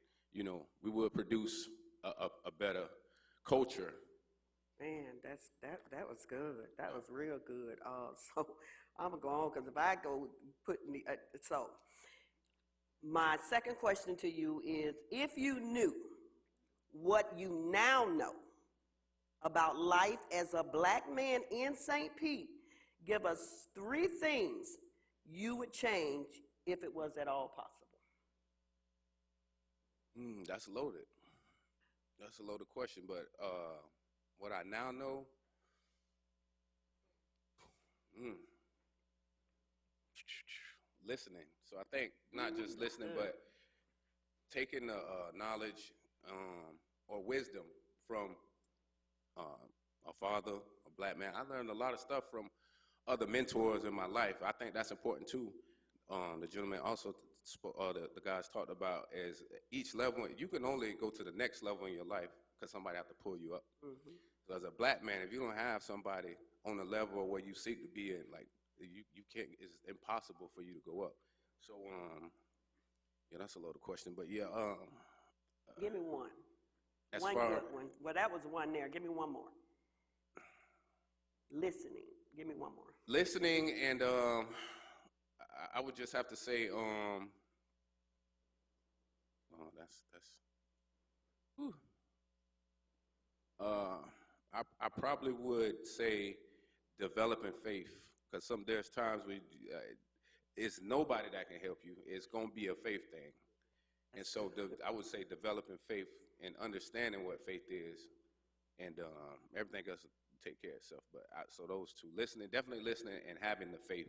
we would produce a better culture. Man, that was good. That was real good. So I'm gonna go on, because if I go so my second question to you is, if you knew what you now know about life as a black man in St. Pete, give us 3 things you would change if it was at all possible. That's loaded. That's a loaded question, but what I now know, listening. So I think not just listening, but taking the knowledge or wisdom from a father, a black man. I learned a lot of stuff from other mentors in my life. I think that's important too. The gentleman also, the guys talked about, is each level, you can only go to the next level in your life because somebody have to pull you up. So as a black man, if you don't have somebody on the level where you seek to be in, like you can't, it's impossible for you to go up. So yeah, that's a loaded question, but yeah, Give me one. as One far good one. Well, that was one there. Give me one more. Listening. Give me one more. listening, and I would just have to say, oh, that's. Whew. I probably would say developing faith, because there's times where it's nobody that can help you. It's gonna be a faith thing, and so I would say developing faith and understanding what faith is, and everything else will take care of itself. But so those two, listening, definitely listening, and having the faith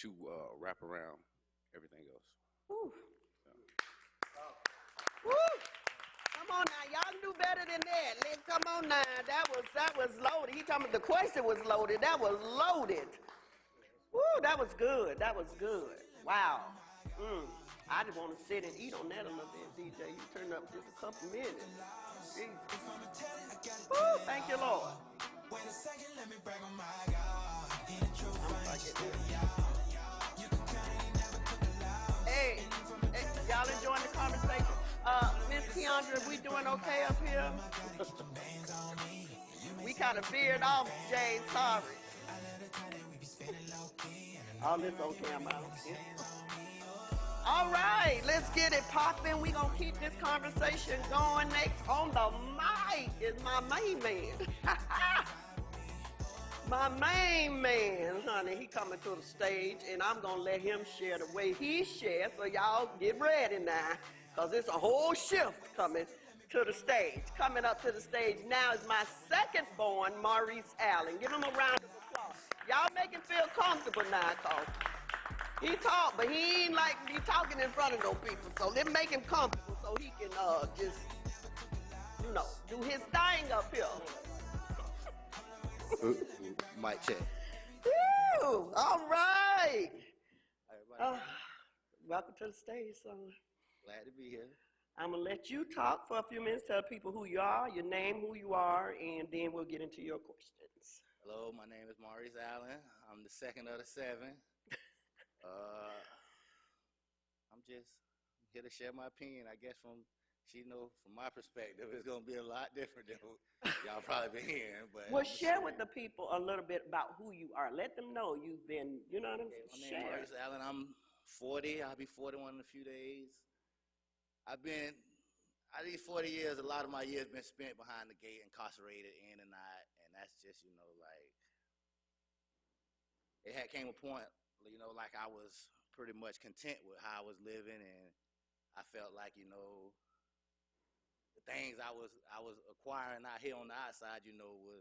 to wrap around everything else. Woo. Woo. Come on now, y'all do better than that. Come on now, that was loaded. He told me the question was loaded. That was loaded. Woo, that was good. That was good. Wow. I just want to sit and eat on that a little bit, DJ. You turn up just a couple minutes. Jesus. Woo, thank you, Lord. Wait a second, let me brag on my God. In a true Hey, y'all enjoying the conversation? Miss Keandra, we doing okay up here? We kind of veered off, Jay. Sorry. All this on camera. All right, let's get it popping. We gonna keep this conversation going. Next on the mic is my main man. My main man, honey, he coming to the stage, and I'm gonna let him share the way he shares. So y'all get ready now, cause it's a whole shift coming to the stage. Coming up to the stage now is my second born, Maurice Allen. Give him a round of applause. Y'all make him feel comfortable now, cause he talk, but he ain't like be talking in front of no people. So let's make him comfortable so he can just, do his thing up here. Mic check. Woo! All right. Welcome to the stage, son. Glad to be here. I'm going to let you talk for a few minutes, tell people who you are, your name, who you are, and then we'll get into your questions. Hello, my name is Maurice Allen. I'm the second of the seven. I'm just here to share my opinion. I guess from my perspective, it's going to be a lot different than y'all probably been hearing. But well, share with the people a little bit about who you are. Let them know you've been, you know what I'm saying? My name is Maurice Allen. I'm 40. I'll be 41 in a few days. Out of these 40 years, a lot of my years been spent behind the gate, incarcerated, in and out, and that's just, it had came a point, like I was pretty much content with how I was living, and I felt like, the things I was acquiring out here on the outside, it equaled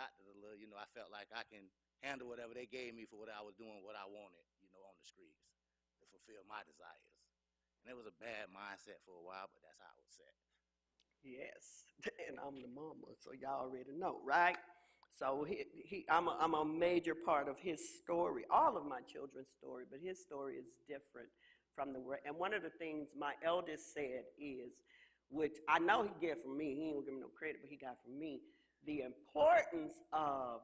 out to the little, I felt like I can handle whatever they gave me for what I was doing, what I wanted, on the streets to fulfill my desires. And it was a bad mindset for a while, but that's how I was set. Yes, and I'm the mama, so y'all already know, right? So I'm a major part of his story, all of my children's story, but his story is different from the world. And one of the things my eldest said is, which I know he get from me, he ain't gonna give me no credit, but he got from me, the importance of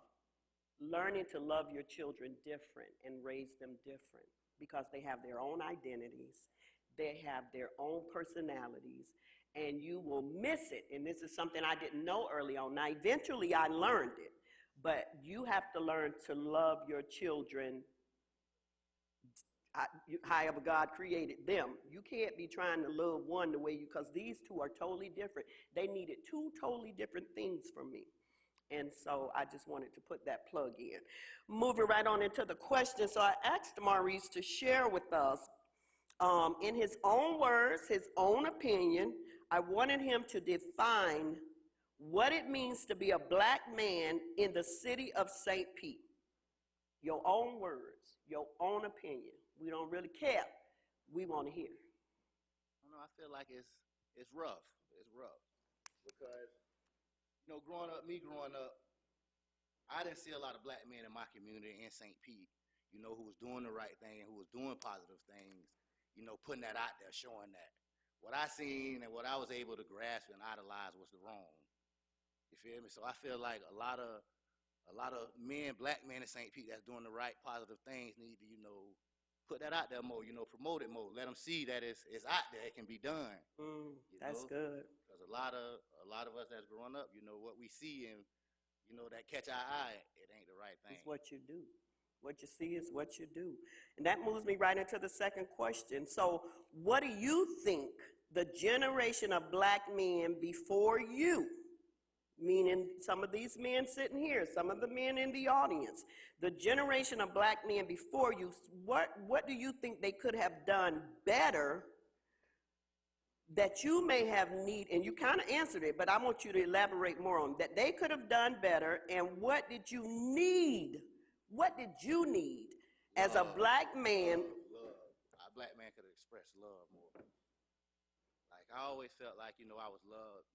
learning to love your children different and raise them different because they have their own identities, they have their own personalities, and you will miss it. And this is something I didn't know early on. Now, eventually I learned it, but you have to learn to love your children however God created them. You can't be trying to love one the way because these two are totally different. They needed two totally different things from me. And so I just wanted to put that plug in. Moving right on into the question. So I asked Maurice to share with us, in his own words, his own opinion, I wanted him to define what it means to be a black man in the city of St. Pete. Your own words, your own opinion. We don't really care. We want to hear. I feel like it's rough. It's rough because growing up, I didn't see a lot of black men in my community in St. Pete, who was doing the right thing and who was doing positive things, putting that out there, showing that. what I seen and what I was able to grasp and idolize was the wrong. You feel me? So I feel like a lot of men, black men in St. Pete that's doing the right positive things need to, put that out there more, promote it more. Let them see that it's out there, it can be done. That's good. Because a lot of us that's growing up, what we see and that catch our eye, it ain't the right thing. It's what you do. What you see is what you do. And that moves me right into the second question. So what do you think the generation of black men before you, meaning some of these men sitting here, some of the men in the audience, the generation of black men before you, what do you think they could have done better that you may have need, and you kind of answered it, but I want you to elaborate more on that they could have done better, and what did you need? What did you need as a black man? Love. A black man could have expressed love more. Like, I always felt like, I was loved,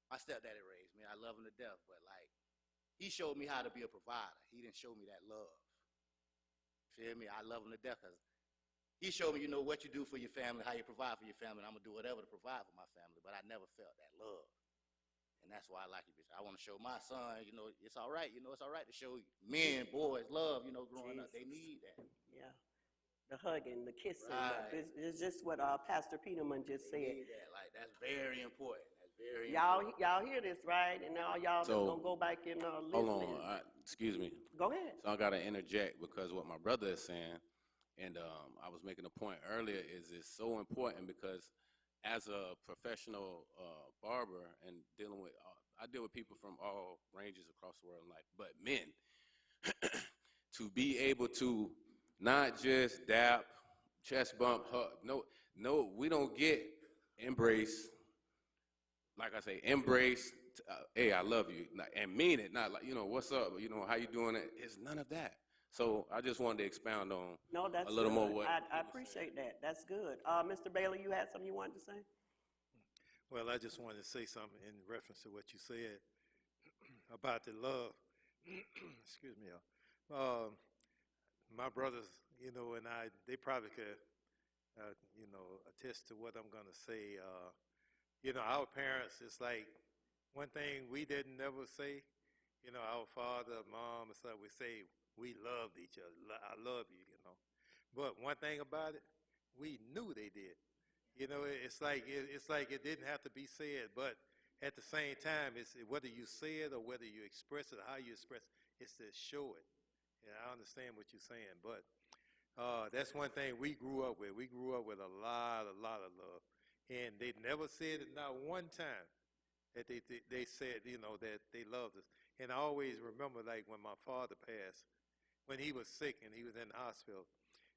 My stepdaddy raised me. I love him to death, but, like, he showed me how to be a provider. He didn't show me that love. Feel me? I love him to death because he showed me, what you do for your family, how you provide for your family, and I'm going to do whatever to provide for my family, but I never felt that love. And that's why I like it. I want to show my son, it's all right. It's all right to show men, boys, love, growing up. They need that. Yeah. The hugging, the kissing. Right. It's just what Pastor Peterman just They said. need that. Like, that's very important. That's very important. Y'all hear this, right? And now y'all just So, going to go back and listen. Hold on, excuse me. Go ahead. So I got to interject because what my brother is saying, and I was making a point earlier, is it's so important because as a professional barber and dealing with, I deal with people from all ranges across the world in life, but men, to be able to not just dap, chest bump, hug, no, we don't get embrace, like I say, embrace, hey, I love you, and mean it, not like, what's up, how you doing it, it's none of that. So I just wanted to expound on that's a little good. more what I appreciate that. That's good. Mr. Bailey, you had something you wanted to say? Well, I just wanted to say something in reference to what you said about the love. Excuse me. My brothers, and I, they probably could, attest to what I'm going to say. Our parents, it's like one thing we didn't never say, our father, mom, and stuff, we say we loved each other. I love you, But one thing about it, we knew they did. It's like it didn't have to be said, but at the same time, it's whether you say it or whether you express it or how you express it, it's to show it. And I understand what you're saying, but that's one thing we grew up with. We grew up with a lot of love, and they never said it not one time that they said that they loved us. And I always remember, like, when my father passed, when he was sick and he was in the hospital,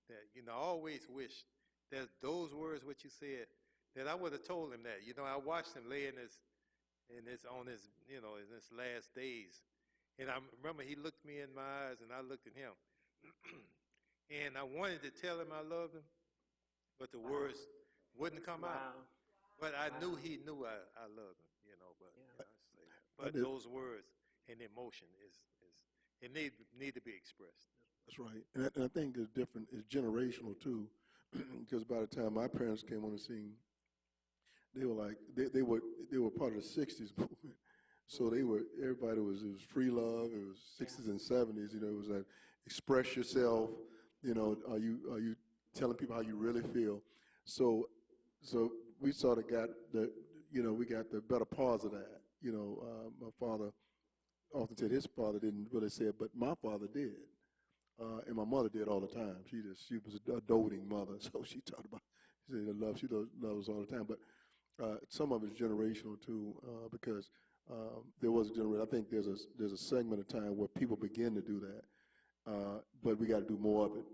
that I always wished that those words what you said, that I would have told him that. I watched him lay in his last days, and I remember he looked me in my eyes and I looked at him, and I wanted to tell him I loved him, but the words wouldn't come out. But I knew he knew I loved him, but those words and emotion it need to be expressed. That's right. And I think it's different, it's generational too, because by the time my parents came on the scene, they were like, they were part of the 60s movement. So everybody it was free love, it was 60s and 70s, it was like, express yourself, are you telling people how you really feel? So we sort of got we got the better parts of that. My father often said his father didn't really say it, but my father did. And my mother did all the time. She was a doting mother, so she talked about, she said she loves all the time. But some of it's generational too, because there was a generation. I think there's a segment of time where people begin to do that, but we got to do more of it.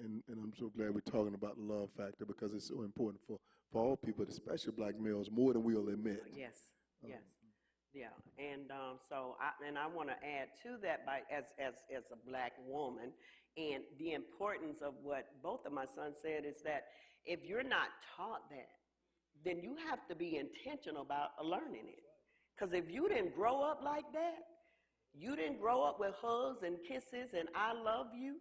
And I'm so glad we're talking about the love factor because it's so important for all people, especially black males, more than we'll admit. Yes. Yeah, and so I want to add to that as a black woman, and the importance of what both of my sons said is that if you're not taught that, then you have to be intentional about learning it. Because if you didn't grow up like that, you didn't grow up with hugs and kisses and I love you,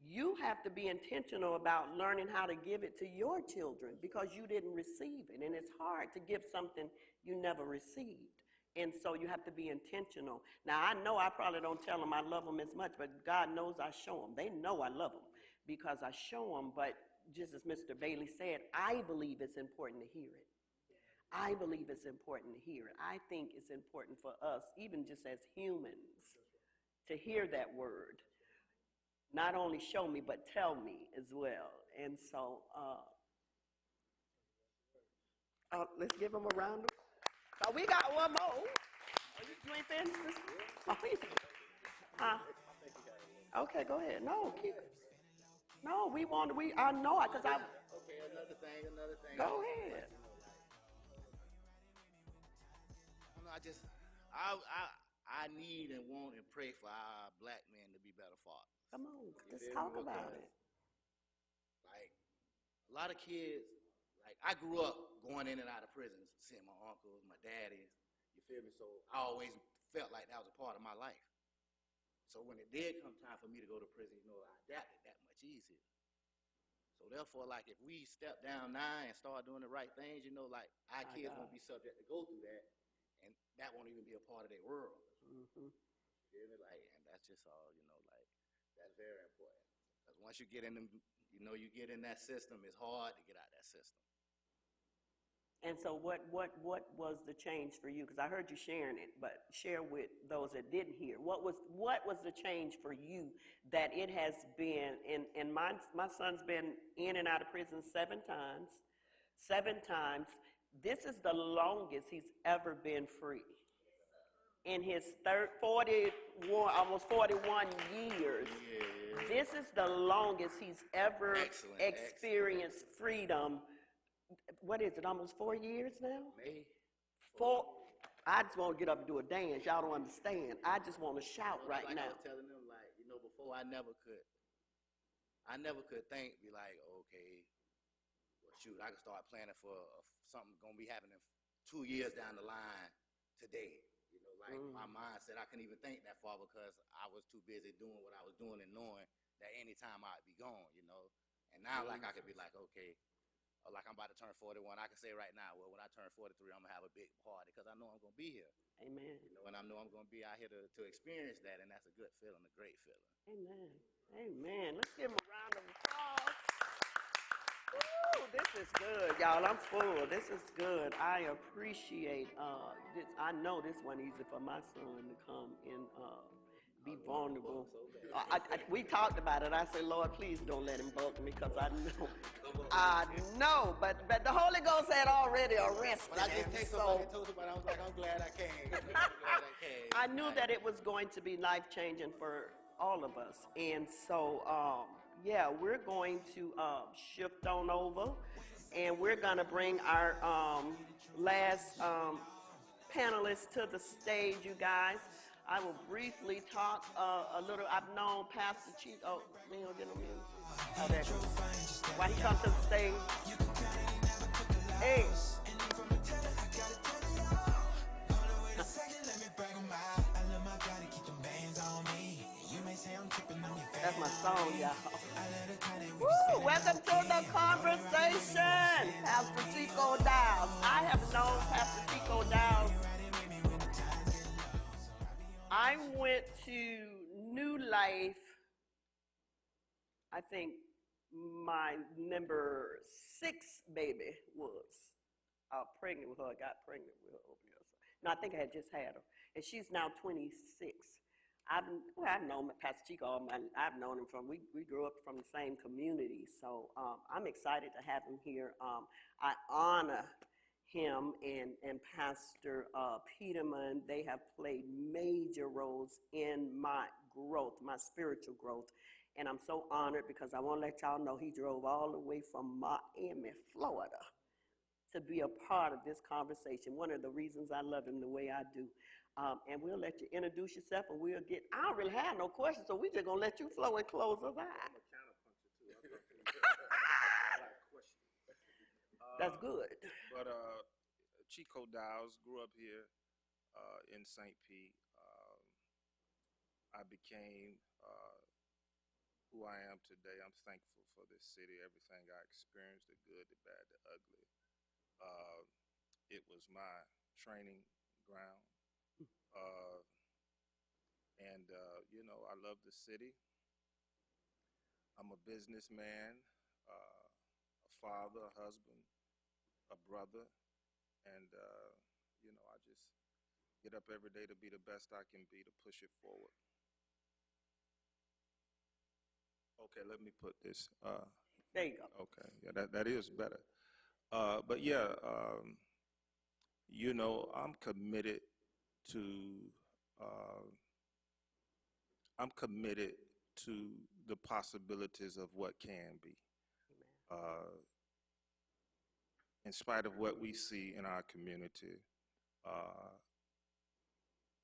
You have to be intentional about learning how to give it to your children because you didn't receive it. And it's hard to give something you never received. And so you have to be intentional. Now, I know I probably don't tell them I love them as much, but God knows I show them. They know I love them because I show them. But just as Mr. Bailey said, I believe it's important to hear it. I believe it's important to hear it. I think it's important for us, even just as humans, to hear that word. Not only show me, but tell me as well. And so let's give them a round of applause. We got one more. Oh, you ain't finished this? Oh, okay, go ahead. No, keep it. No, I know it because I. Okay, another thing. Go ahead. I need and want and pray for our black men to be better fathers. Come on, let's feel me? talk about Because, it. Like, a lot of kids, like, I grew up going in and out of prisons, seeing my uncles, my daddies, you feel me? So I always felt like that was a part of my life. So when it did come time for me to go to prison, you know, I adapted that much easier. So therefore, like, if we step down now and start doing the right things, you know, like, our kids won't be subject to go through that, and that won't even be a part of their world. Mm-hmm. You feel me? Like, and that's just all, you know, like, that's very important. Because once you get in them, you know, you get in that system, it's hard to get out that system. And so what was the change for you? Because I heard you sharing it, but share with those that didn't hear. What was the change for you that it has been, and my son's been in and out of prison 7 times. 7 times. This is the longest he's ever been free. In his 41, almost 41 years, this is the longest he's ever experienced freedom. What is it, almost 4 years now? May. 4. I just want to get up and do a dance. Y'all don't understand. I just want to shout right now. I was telling them, like, you know, before I never could think, be like, okay, well, shoot, I can start planning for something going to be happening 2 years down the line today. You know, like my mindset, I couldn't even think that far because I was too busy doing what I was doing and knowing that anytime I'd be gone, you know. And now, like, I could be like, okay, like I'm about to turn 41. I can say right now, well, when I turn 43, I'm going to have a big party because I know I'm going to be here. Amen. You know, and I know I'm going to be out here to experience that, and that's a good feeling, a great feeling. Amen. Amen. Let's give him a round of applause. Woo, this is good, y'all. I'm full. This is good. I appreciate this. I know this wasn't easy for my son to come and be vulnerable. We talked about it. I said, Lord, please don't let him bulk me because I know. But the Holy Ghost had already arrested But I him. just told somebody, I was like, I'm glad I came. I knew that it was going to be life-changing for all of us. And so, yeah, we're going to shift on over, and we're going to bring our last panelists to the stage, you guys. I will briefly talk a little. I've known Pastor Chico. Oh, man, get on music. Oh, there. Why he come to the stage? Hey. That's my song, y'all. Woo! Welcome to the conversation, Pastor Chico Downs. I have known Pastor Chico Downs. I went to New Life, I think my number 6 baby was pregnant with her. I got pregnant with her over here. No, I think I had just had her. And she's now 26. I've known Pastor Chico, I've known him from, we grew up from the same community. So I'm excited to have him here. I honor him and Pastor Peterman. They have played major roles in my growth, my spiritual growth. And I'm so honored because I want to let y'all know he drove all the way from Miami, Florida, to be a part of this conversation. One of the reasons I love him the way I do. And we'll let you introduce yourself, and we'll get, I don't really have no questions, so we're just going to let you flow and close us out. That's good. But Chico Downs grew up here in St. Pete. I became who I am today. I'm thankful for this city, everything I experienced, the good, the bad, the ugly. Uh, it was my training ground. Uh, I love the city. I'm a businessman, a father, a husband, a brother, and I just get up every day to be the best I can be to push it forward. Okay, let me put this. There you go. Okay, yeah, that is better. But yeah, I'm committed to. Uh, I'm committed to the possibilities of what can be. Uh, in spite of what we see in our community, uh,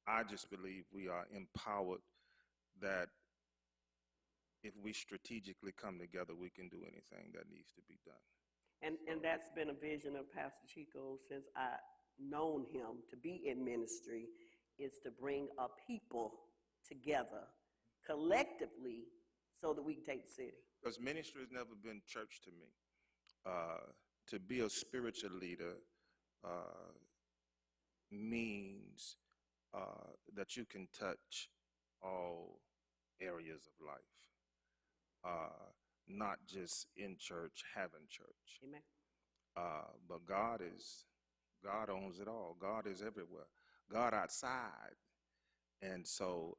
I just believe we are empowered that if we strategically come together, we can do anything that needs to be done. And that's been a vision of Pastor Chico since I known him to be in ministry, is to bring a people together collectively so that we can take the city. Because ministry has never been church to me. To be a spiritual leader uh, means that you can touch all areas of life, not just in church, having church. Amen. But God owns it all. God is everywhere. God outside. And so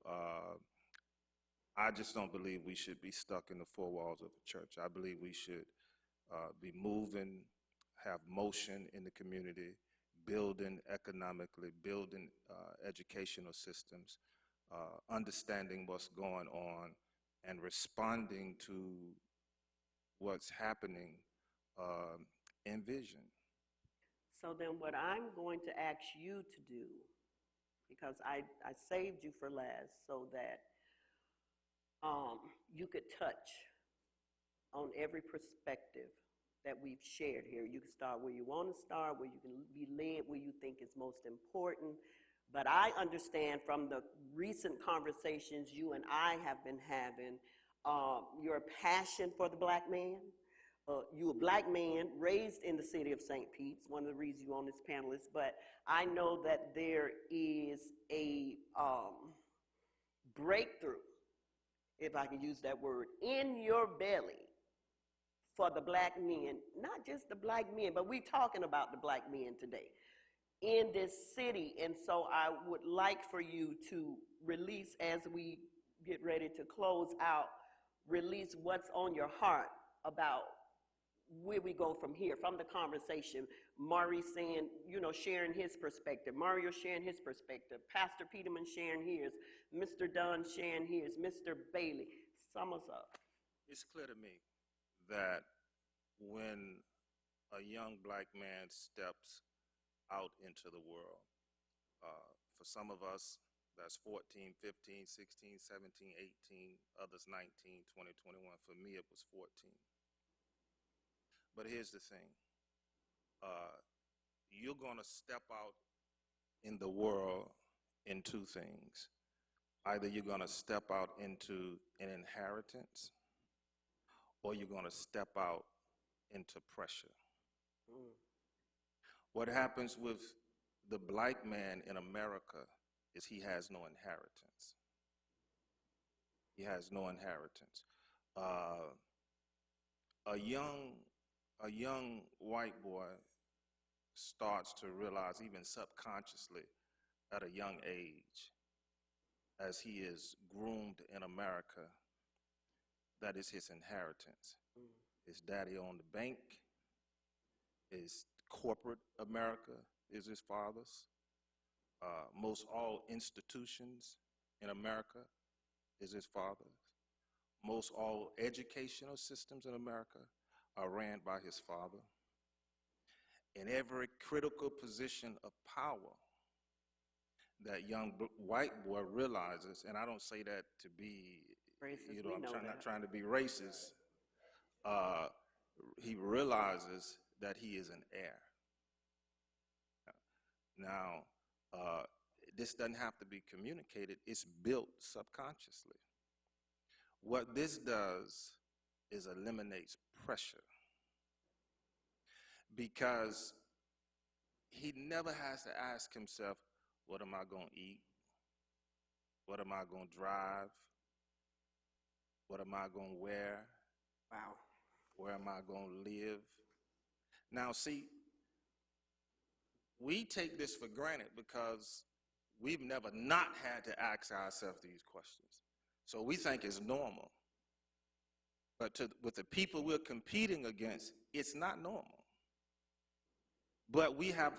I just don't believe we should be stuck in the four walls of the church. I believe we should be moving, have motion in the community, building economically, building educational systems, understanding what's going on, and responding to what's happening in vision. So then what I'm going to ask you to do, because I saved you for last so that you could touch on every perspective that we've shared here. You can start where you want to start, where you can be led, where you think is most important. But I understand from the recent conversations you and I have been having, your passion for the black man. You a black man raised in the city of St. Pete's, one of the reasons you're on this panelist, but I know that there is a breakthrough, if I can use that word, in your belly for the black men, not just the black men, but we're talking about the black men today in this city. And so I would like for you to release, as we get ready to close out, release what's on your heart about where we go from here, from the conversation. Maurice saying, sharing his perspective. Mario sharing his perspective. Pastor Peterman sharing his. Mr. Dunn sharing his. Mr. Bailey. Sum us up. It's clear to me that when a young black man steps out into the world, for some of us, that's 14, 15, 16, 17, 18, others 19, 20, 21. For me, it was 14. But here's the thing. You're going to step out in the world in two things. Either you're going to step out into an inheritance, or you're going to step out into pressure. What happens with the black man in America is he has no inheritance. He has no inheritance. A young white boy starts to realize, even subconsciously, at a young age, as he is groomed in America, that is his inheritance. His daddy owned the bank. His corporate America is his father's. Most all institutions in America is his father's. Most all educational systems in America are ran by his father. In every critical position of power, that young white boy realizes, and I don't say that to be, Racist, not trying to be racist. He realizes that he is an heir. Now, this doesn't have to be communicated. It's built subconsciously. What this does is eliminates pressure, because he never has to ask himself, what am I going to eat? What am I going to drive? What am I going to wear? Wow. Where am I going to live? Now, see, we take this for granted because we've never not had to ask ourselves these questions. So we think it's normal. But with the people we're competing against, it's not normal. But we have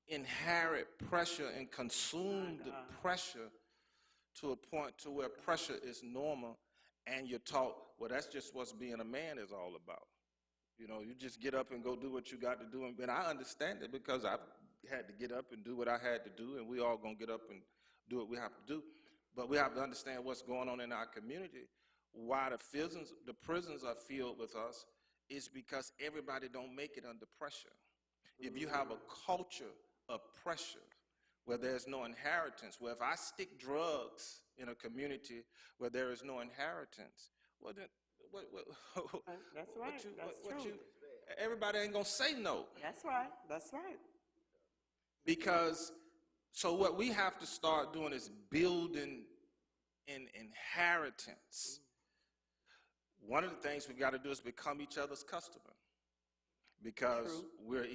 inherent pressure and consumed the pressure to a point to where pressure is normal, and you're taught, well, that's just what being a man is all about. You know, you just get up and go do what you got to do. And I understand it because I've had to get up and do what I had to do, and we all going to get up and do what we have to do. But we have to understand what's going on in our community. Why the prisons are filled with us is because everybody don't make it under pressure. If you have a culture of pressure where there's no inheritance, where if I stick drugs in a community where there is no inheritance, well then, That's right. That's true. Everybody ain't gonna say no. That's right. That's right. Because, so what we have to start doing is building an inheritance. One of the things we've got to do is become each other's customer, because we're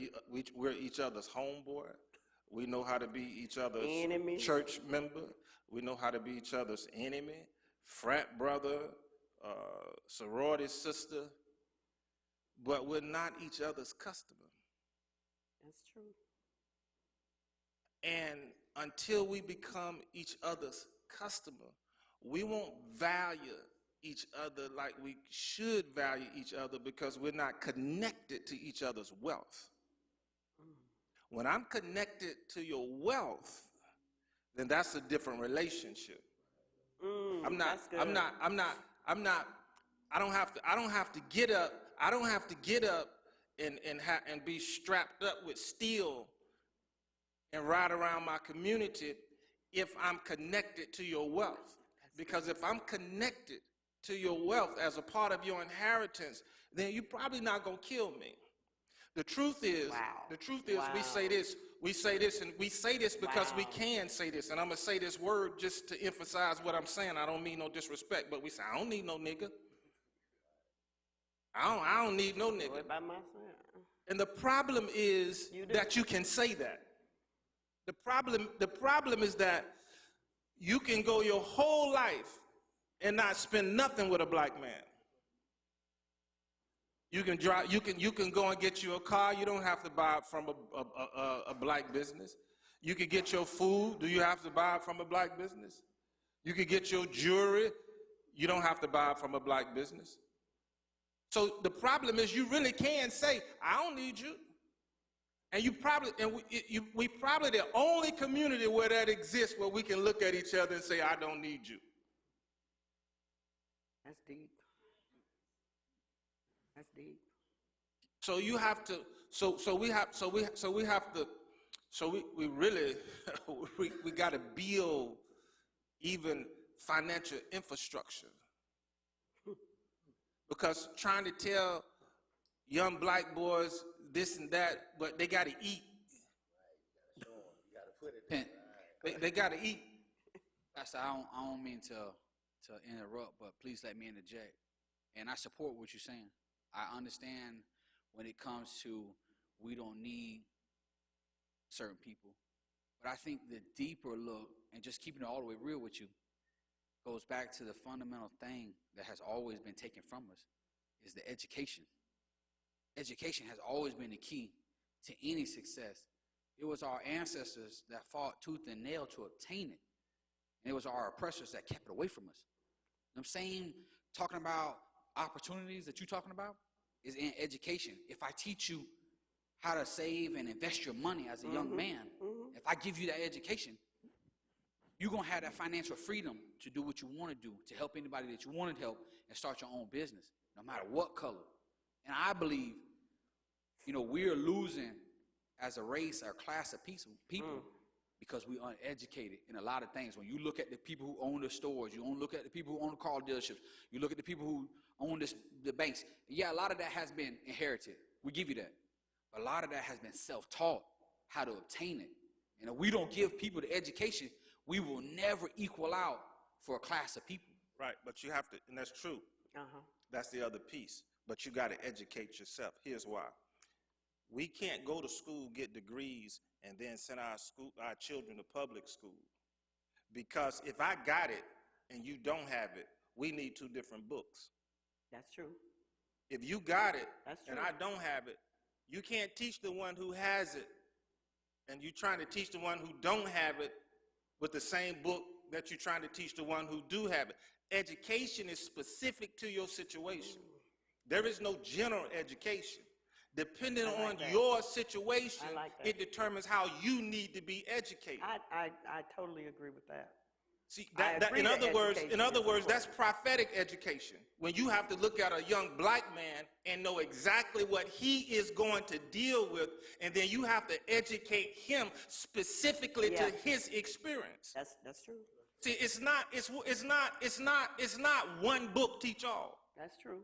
each other's homeboy. We know how to be each other's Enemies. Church member. We know how to be each other's enemy, frat brother, sorority sister, but we're not each other's customer. That's true. And until we become each other's customer, we won't value each other like we should value each other, because we're not connected to each other's wealth. When I'm connected to your wealth, then that's a different relationship. I don't have to get up and be strapped up with steel and ride around my community if I'm connected to your wealth. Because if I'm connected to your wealth as a part of your inheritance, then you're probably not going to kill me. The truth is, we say this because we can say this, and I'm going to say this word just to emphasize what I'm saying. I don't mean no disrespect, but we say, I don't need no nigga. I don't need no nigga. And the problem is that you can say that. The problem is that you can go your whole life and not spend nothing with a black man. You can drive. You can go and get you a car. You don't have to buy it from a black business. You can get your food. Do you have to buy it from a black business? You can get your jewelry. You don't have to buy it from a black business. So the problem is, you really can say, I don't need you. And we probably the only community where that exists, where we can look at each other and say, I don't need you. That's deep. That's deep. So you have to. We really we got to build even financial infrastructure, because trying to tell young black boys this and that, but they got to eat. They got to eat. Pastor, I don't mean to interrupt, but please let me interject. And I support what you're saying. I understand when it comes to we don't need certain people. But I think the deeper look, and just keeping it all the way real with you, goes back to the fundamental thing that has always been taken from us, is the education. Education has always been the key to any success. It was our ancestors that fought tooth and nail to obtain it. And it was our oppressors that kept it away from us. You know what I'm saying? Talking about opportunities that you're talking about is in education. If I teach you how to save and invest your money as a young man, if I give you that education, you're going to have that financial freedom to do what you want to do, to help anybody that you want to help, and start your own business, no matter what color. And I believe, we're losing as a race or class of people because we uneducated in a lot of things. When you look at the people who own the stores, you look at the people who own the car dealerships, you look at the people who own the banks. Yeah, a lot of that has been inherited. We give you that. But a lot of that has been self-taught, how to obtain it. And if we don't give people the education, we will never equal out for a class of people. Right, but you have to, and that's true. Uh-huh. That's the other piece. But you got to educate yourself. Here's why. We can't go to school, get degrees, and then send our children to public school. Because if I got it and you don't have it, we need two different books. That's true. If you got it That's and true. I don't have it, you can't teach the one who has it, and you're trying to teach the one who don't have it with the same book that you're trying to teach the one who do have it. Education is specific to your situation. There is no general education. Depending on your situation, it determines how you need to be educated. I totally agree with that. See, in other words, that's prophetic education. When you have to look at a young black man and know exactly what he is going to deal with, and then you have to educate him specifically to his experience. That's true. See, it's not one book teach all. That's true.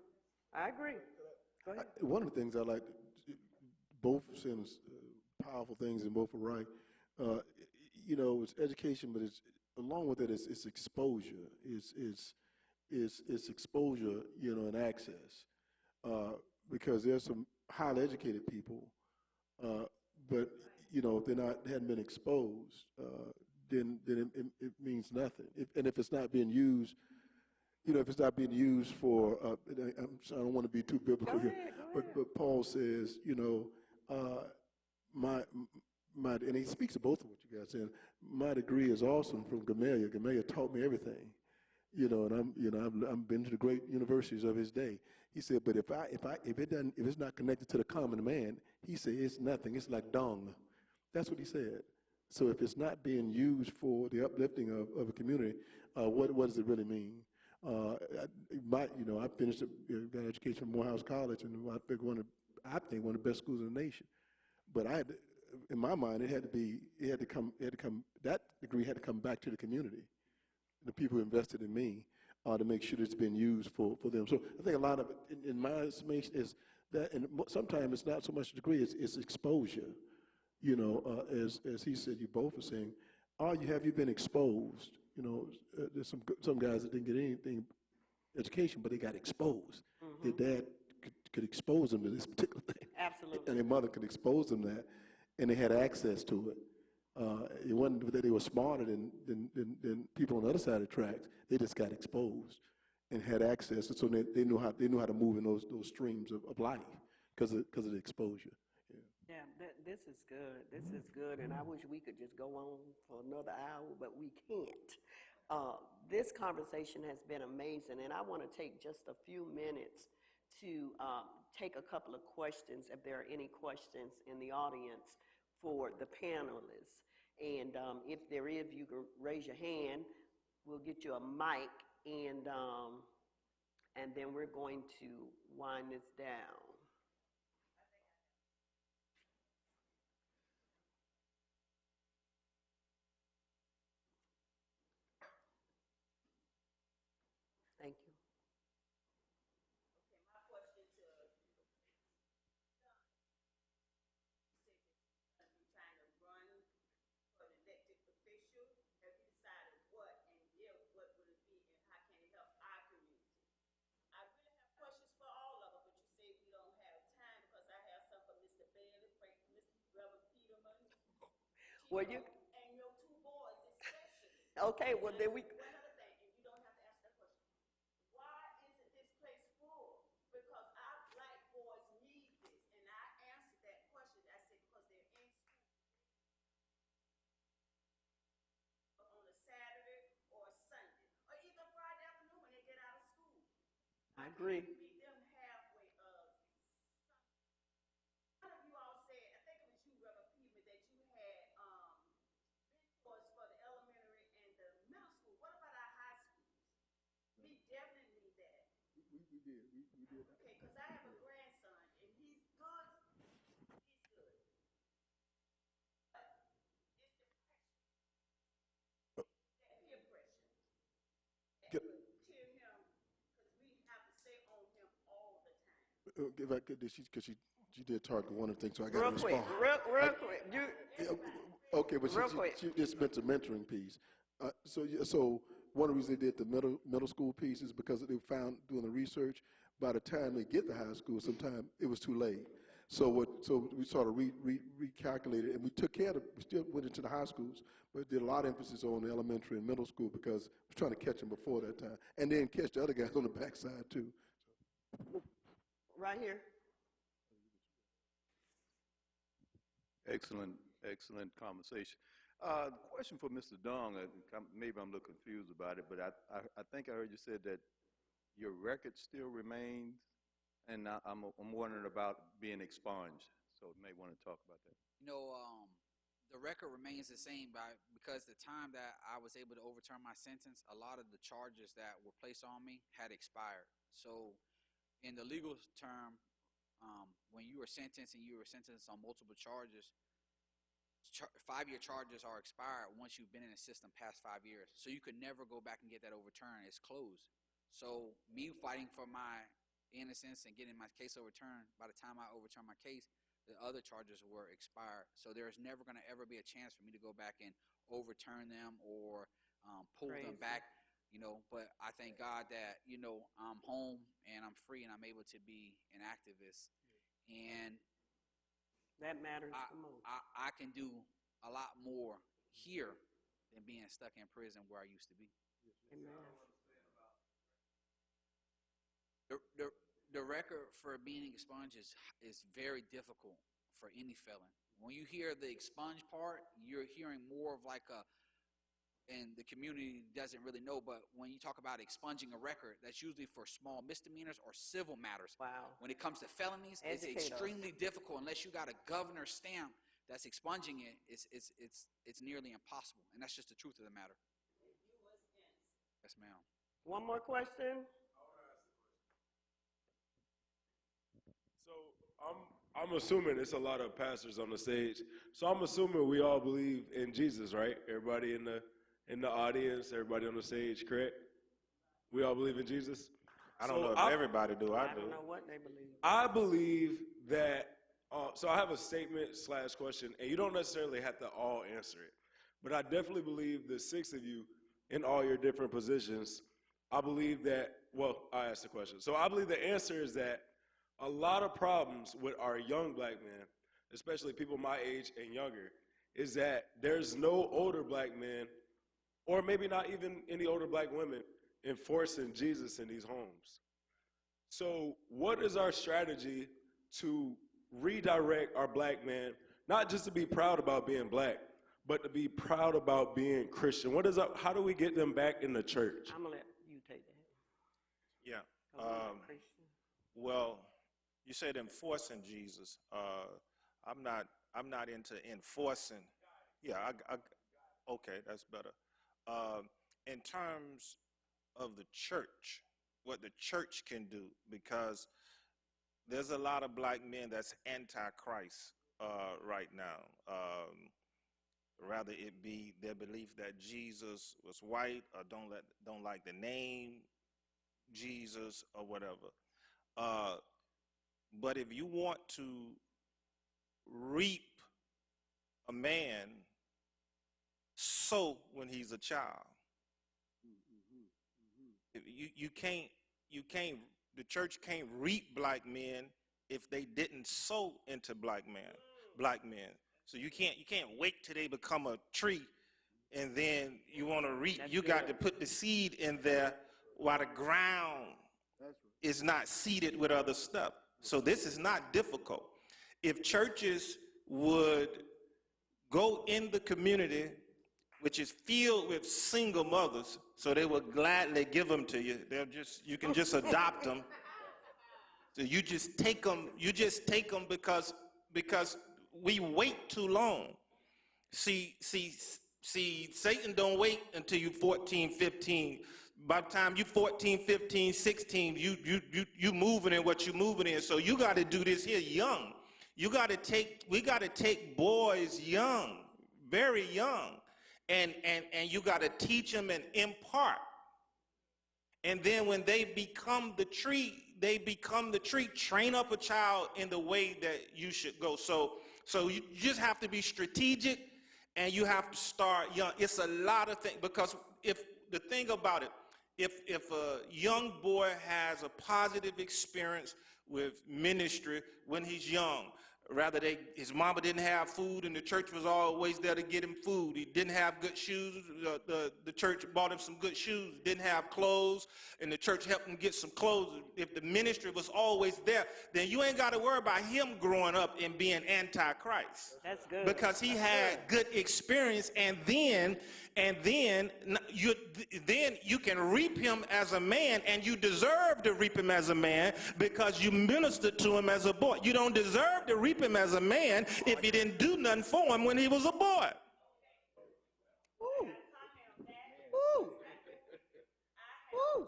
I agree. Go ahead. One of the things I like, both saying powerful things and both are right. It's education, but it's along with it, it's exposure. It's exposure, and access. Because there's some highly educated people, but if they hadn't been exposed, then it means nothing. If it's not being used, if it's not being used for, I don't want to be too biblical here, but Paul says, and he speaks of both of what you guys said. My degree is awesome from Gamaliel. Gamaliel taught me everything, and I've been to the great universities of his day. He said, but if it's not connected to the common man, he said it's nothing. It's like dung. That's what he said. So if it's not being used for the uplifting of a community, what does it really mean? I finished got education from Morehouse College, and I think one of the best schools in the nation. But in my mind, that degree had to come back to the community, the people who invested in me, to make sure that it's been used for them. So I think a lot of it, in my estimation, is that, and sometimes it's not so much a degree, it's exposure. As he said, you both are saying, have you been exposed? There's some guys that didn't get anything education, but they got exposed. Mm-hmm. Their dad could expose them to this particular thing. Absolutely. And their mother could expose them to that, and they had access to it. It wasn't that they were smarter than people on the other side of the tracks. They just got exposed and had access, and so they knew how to move in those streams of life because of the exposure. Yeah, this is good. This is good, and I wish we could just go on for another hour, but we can't. This conversation has been amazing, and I want to take just a few minutes to take a couple of questions, if there are any questions in the audience for the panelists. And if there is, you can raise your hand. We'll get you a mic, and then we're going to wind this down. Thank you. Okay, my question to Don, you said that you're trying to run for an elected official. Have you decided what and if, what would it be, and how can it help our community? I really have questions for all of them, but you say we don't have time because I have some for Mr. Bailey, Mr. Reverend Peterman, Well, you, and your two boys especially. okay, well, then we, One other thing, and you don't have to answer that question. Why isn't this place full? Because our black boys need this, and I answered that question. I said because they're in school on a Saturday or a Sunday, or even Friday afternoon when they get out of school. I agree. You meet them halfway. One of you all said, I think it was you, Reverend Peterman, that you had mentors for the elementary and the middle school. What about our high schools? We definitely need that. We did. We did. Okay, because I have a grandson, and he's good. He's good. But it's the pressure. If I could, she did target one of the things, so I got to Real respond. quick, real quick. Okay, but Real she quick. just mentioned the mentoring piece. So one of the reasons they did the middle school piece is because they found doing the research, by the time they get to high school, sometime it was too late. So we sort of recalculated, and we took care of it. We still went into the high schools, but did a lot of emphasis on the elementary and middle school because we're trying to catch them before that time, and then catch the other guys on the backside too. Right here. Excellent conversation. Question for Mr. Dong. Maybe I'm a little confused about it, but I think I heard you said that your record still remains, and I'm wondering about being expunged. So you may want to talk about that. The record remains the same because the time that I was able to overturn my sentence, a lot of the charges that were placed on me had expired. So in the legal term, when you were sentenced and you were sentenced on multiple charges, 5-year charges are expired once you've been in the system past 5 years. So you could never go back and get that overturned. It's closed. So me fighting for my innocence and getting my case overturned, by the time I overturned my case, the other charges were expired. So there's never going to ever be a chance for me to go back and overturn them or pull them back. But I thank God that, I'm home and I'm free and I'm able to be an activist. And that matters the most. I can do a lot more here than being stuck in prison where I used to be. Amen. The record for being expunged is very difficult for any felon. When you hear the expunge part, you're hearing more of like and the community doesn't really know, but when you talk about expunging a record, that's usually for small misdemeanors or civil matters. Wow. When it comes to felonies, it's extremely difficult unless you got a governor's stamp that's expunging it. It's nearly impossible, and that's just the truth of the matter. Yes, ma'am. One more question. So I'm assuming it's a lot of pastors on the stage. So I'm assuming we all believe in Jesus, right? Everybody in the audience, everybody on the stage, correct? We all believe in Jesus? I don't know if everybody do. I do. don't know what they believe. I believe that, so I have a statement/question, and you don't necessarily have to all answer it. But I definitely believe the 6 of you in all your different positions, I believe that, I asked the question. So I believe the answer is that a lot of problems with our young black men, especially people my age and younger, is that there's no older black men, or maybe not even any older black women, enforcing Jesus in these homes. So what is our strategy to redirect our black men, not just to be proud about being black, but to be proud about being Christian? How do we get them back in the church? I'm going to let you take that. Yeah. Well, you said enforcing Jesus. I'm not into enforcing. Yeah, okay, that's better. In terms of the church, what the church can do, because there's a lot of black men that's anti-Christ right now. Rather it be their belief that Jesus was white, or don't like the name Jesus or whatever. But if you want to reap a man, sow when he's a child. You can't. The church can't reap black men if they didn't sow into black men. So you can't wait till they become a tree, and then you want to reap. You got to put the seed in there while the ground is not seeded with other stuff. So this is not difficult. If churches would go in the community, which is filled with single mothers, so they will gladly give them to you. You can just adopt them. So you just take them because we wait too long. See, Satan don't wait until you 14, 15. By the time you 14, 15, 16, you moving in what you moving in. So you got to do this here young. We got to take boys young, very young, and you got to teach them and impart. And then when they become the tree, they become the tree. Train up a child in the way that you should go. So you just have to be strategic, and you have to start young. It's a lot of things, because if the thing about it, if a young boy has a positive experience with ministry when he's young, rather his mama didn't have food and the church was always there to get him food. He didn't have good shoes. The church bought him some good shoes. Didn't have clothes, and the church helped him get some clothes. If the ministry was always there, then you ain't got to worry about him growing up and being anti-Christ. That's good. Because he had good experience, and then you can reap him as a man, and you deserve to reap him as a man because you ministered to him as a boy. You don't deserve to reap him as a man if you didn't do nothing for him when he was a boy. Woo. Woo. Woo.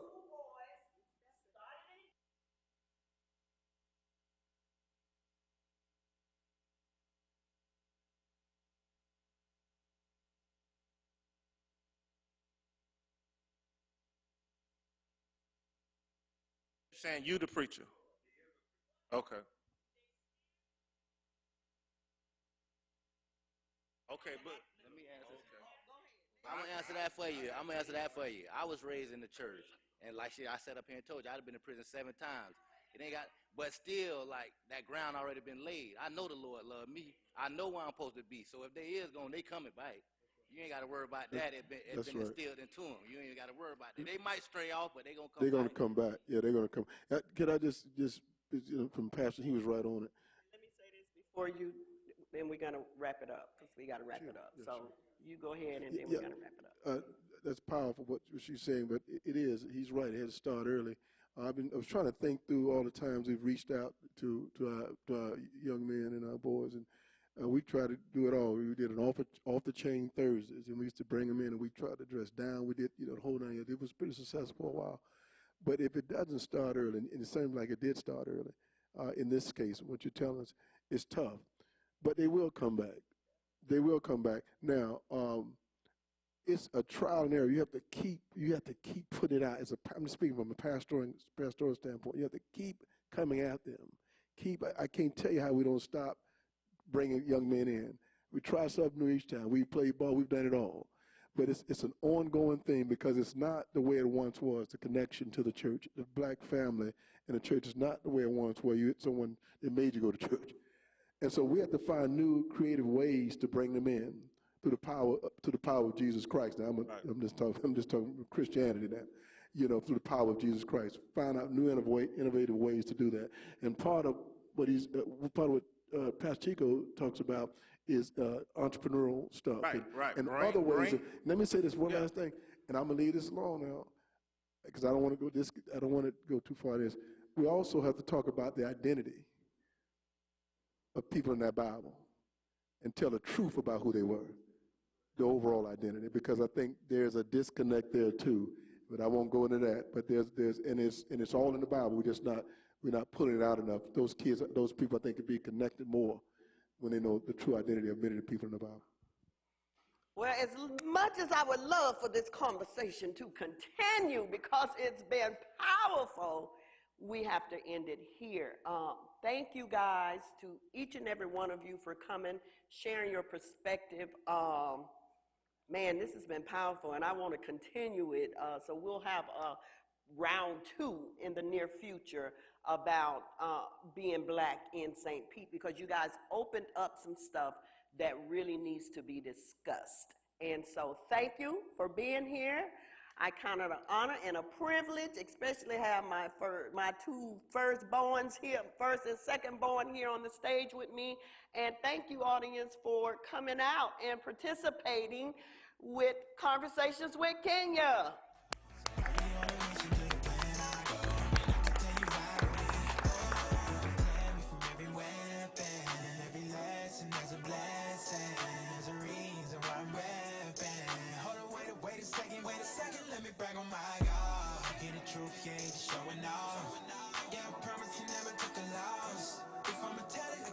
Saying you the preacher. Okay. Okay, but Let me answer. I'm gonna answer that for you. I was raised in the church, and like shit, I sat up here and told you I'd have been in prison 7 times. It ain't got, but still, like that ground already been laid. I know the Lord love me. I know where I'm supposed to be. So if they is going, they coming back. You ain't got to worry about that. It's been right. instilled into them. You ain't got to worry about that. They might stray off, but they gonna come. They're going to back. come back. Yeah, they're going to come. Can I just from Pastor, he was right on it. Let me say this before you, then we're going to wrap it up, because we got to wrap it up. Yes, so you go ahead, and then Yeah, we're going to wrap it up. That's powerful what she's saying, but it is. He's right. It had to start early. I was trying to think through all the times we've reached out to our young men and our boys, and we try to do it all. We did an off the chain Thursdays, and we used to bring them in, and we tried to dress down. We did, the whole 9 years. It was pretty successful for a while. But if it doesn't start early, and it seems like it did start early, in this case, what you're telling us is tough. But they will come back. They will come back. Now, it's a trial and error. You have to keep putting it out. I'm speaking from a pastoral standpoint. You have to keep coming at them. I can't tell you how we don't stop bringing young men in. We try something new each time. We play ball. We've done it all. But it's an ongoing thing, because it's not the way it once was, the connection to the church. The black family and the church is not the way it once was. You had someone that made you go to church. And so we have to find new creative ways to bring them in through the power of Jesus Christ. Now I'm just talking Christianity now. Through the power of Jesus Christ. Find out new innovative ways to do that. And part of what Pastor Chico talks about is entrepreneurial stuff. And other ways. Let me say this one last thing, and I'm gonna leave this alone now, because I don't want to go too far. We also have to talk about the identity of people in that Bible and tell the truth about who they were, the overall identity, because I think there's a disconnect there too. But I won't go into that. But it's all in the Bible. We're not putting it out enough. Those people, I think, could be connected more when they know the true identity of many of the people in the Bible. Well, as much as I would love for this conversation to continue, because it's been powerful, we have to end it here. Thank you guys, to each and every one of you, for coming, sharing your perspective. Man, this has been powerful, and I want to continue it. So we'll have a round 2 in the near future about being black in St. Pete, because you guys opened up some stuff that really needs to be discussed. And so thank you for being here. I count it an honor and a privilege, especially have my 2 firstborns here, first and secondborn here on the stage with me. And thank you, audience, for coming out and participating with Conversations with Kenya. Brag on my God, hear the truth, yeah, showing off. Yeah, I promise you never took a loss. If I'ma tell it,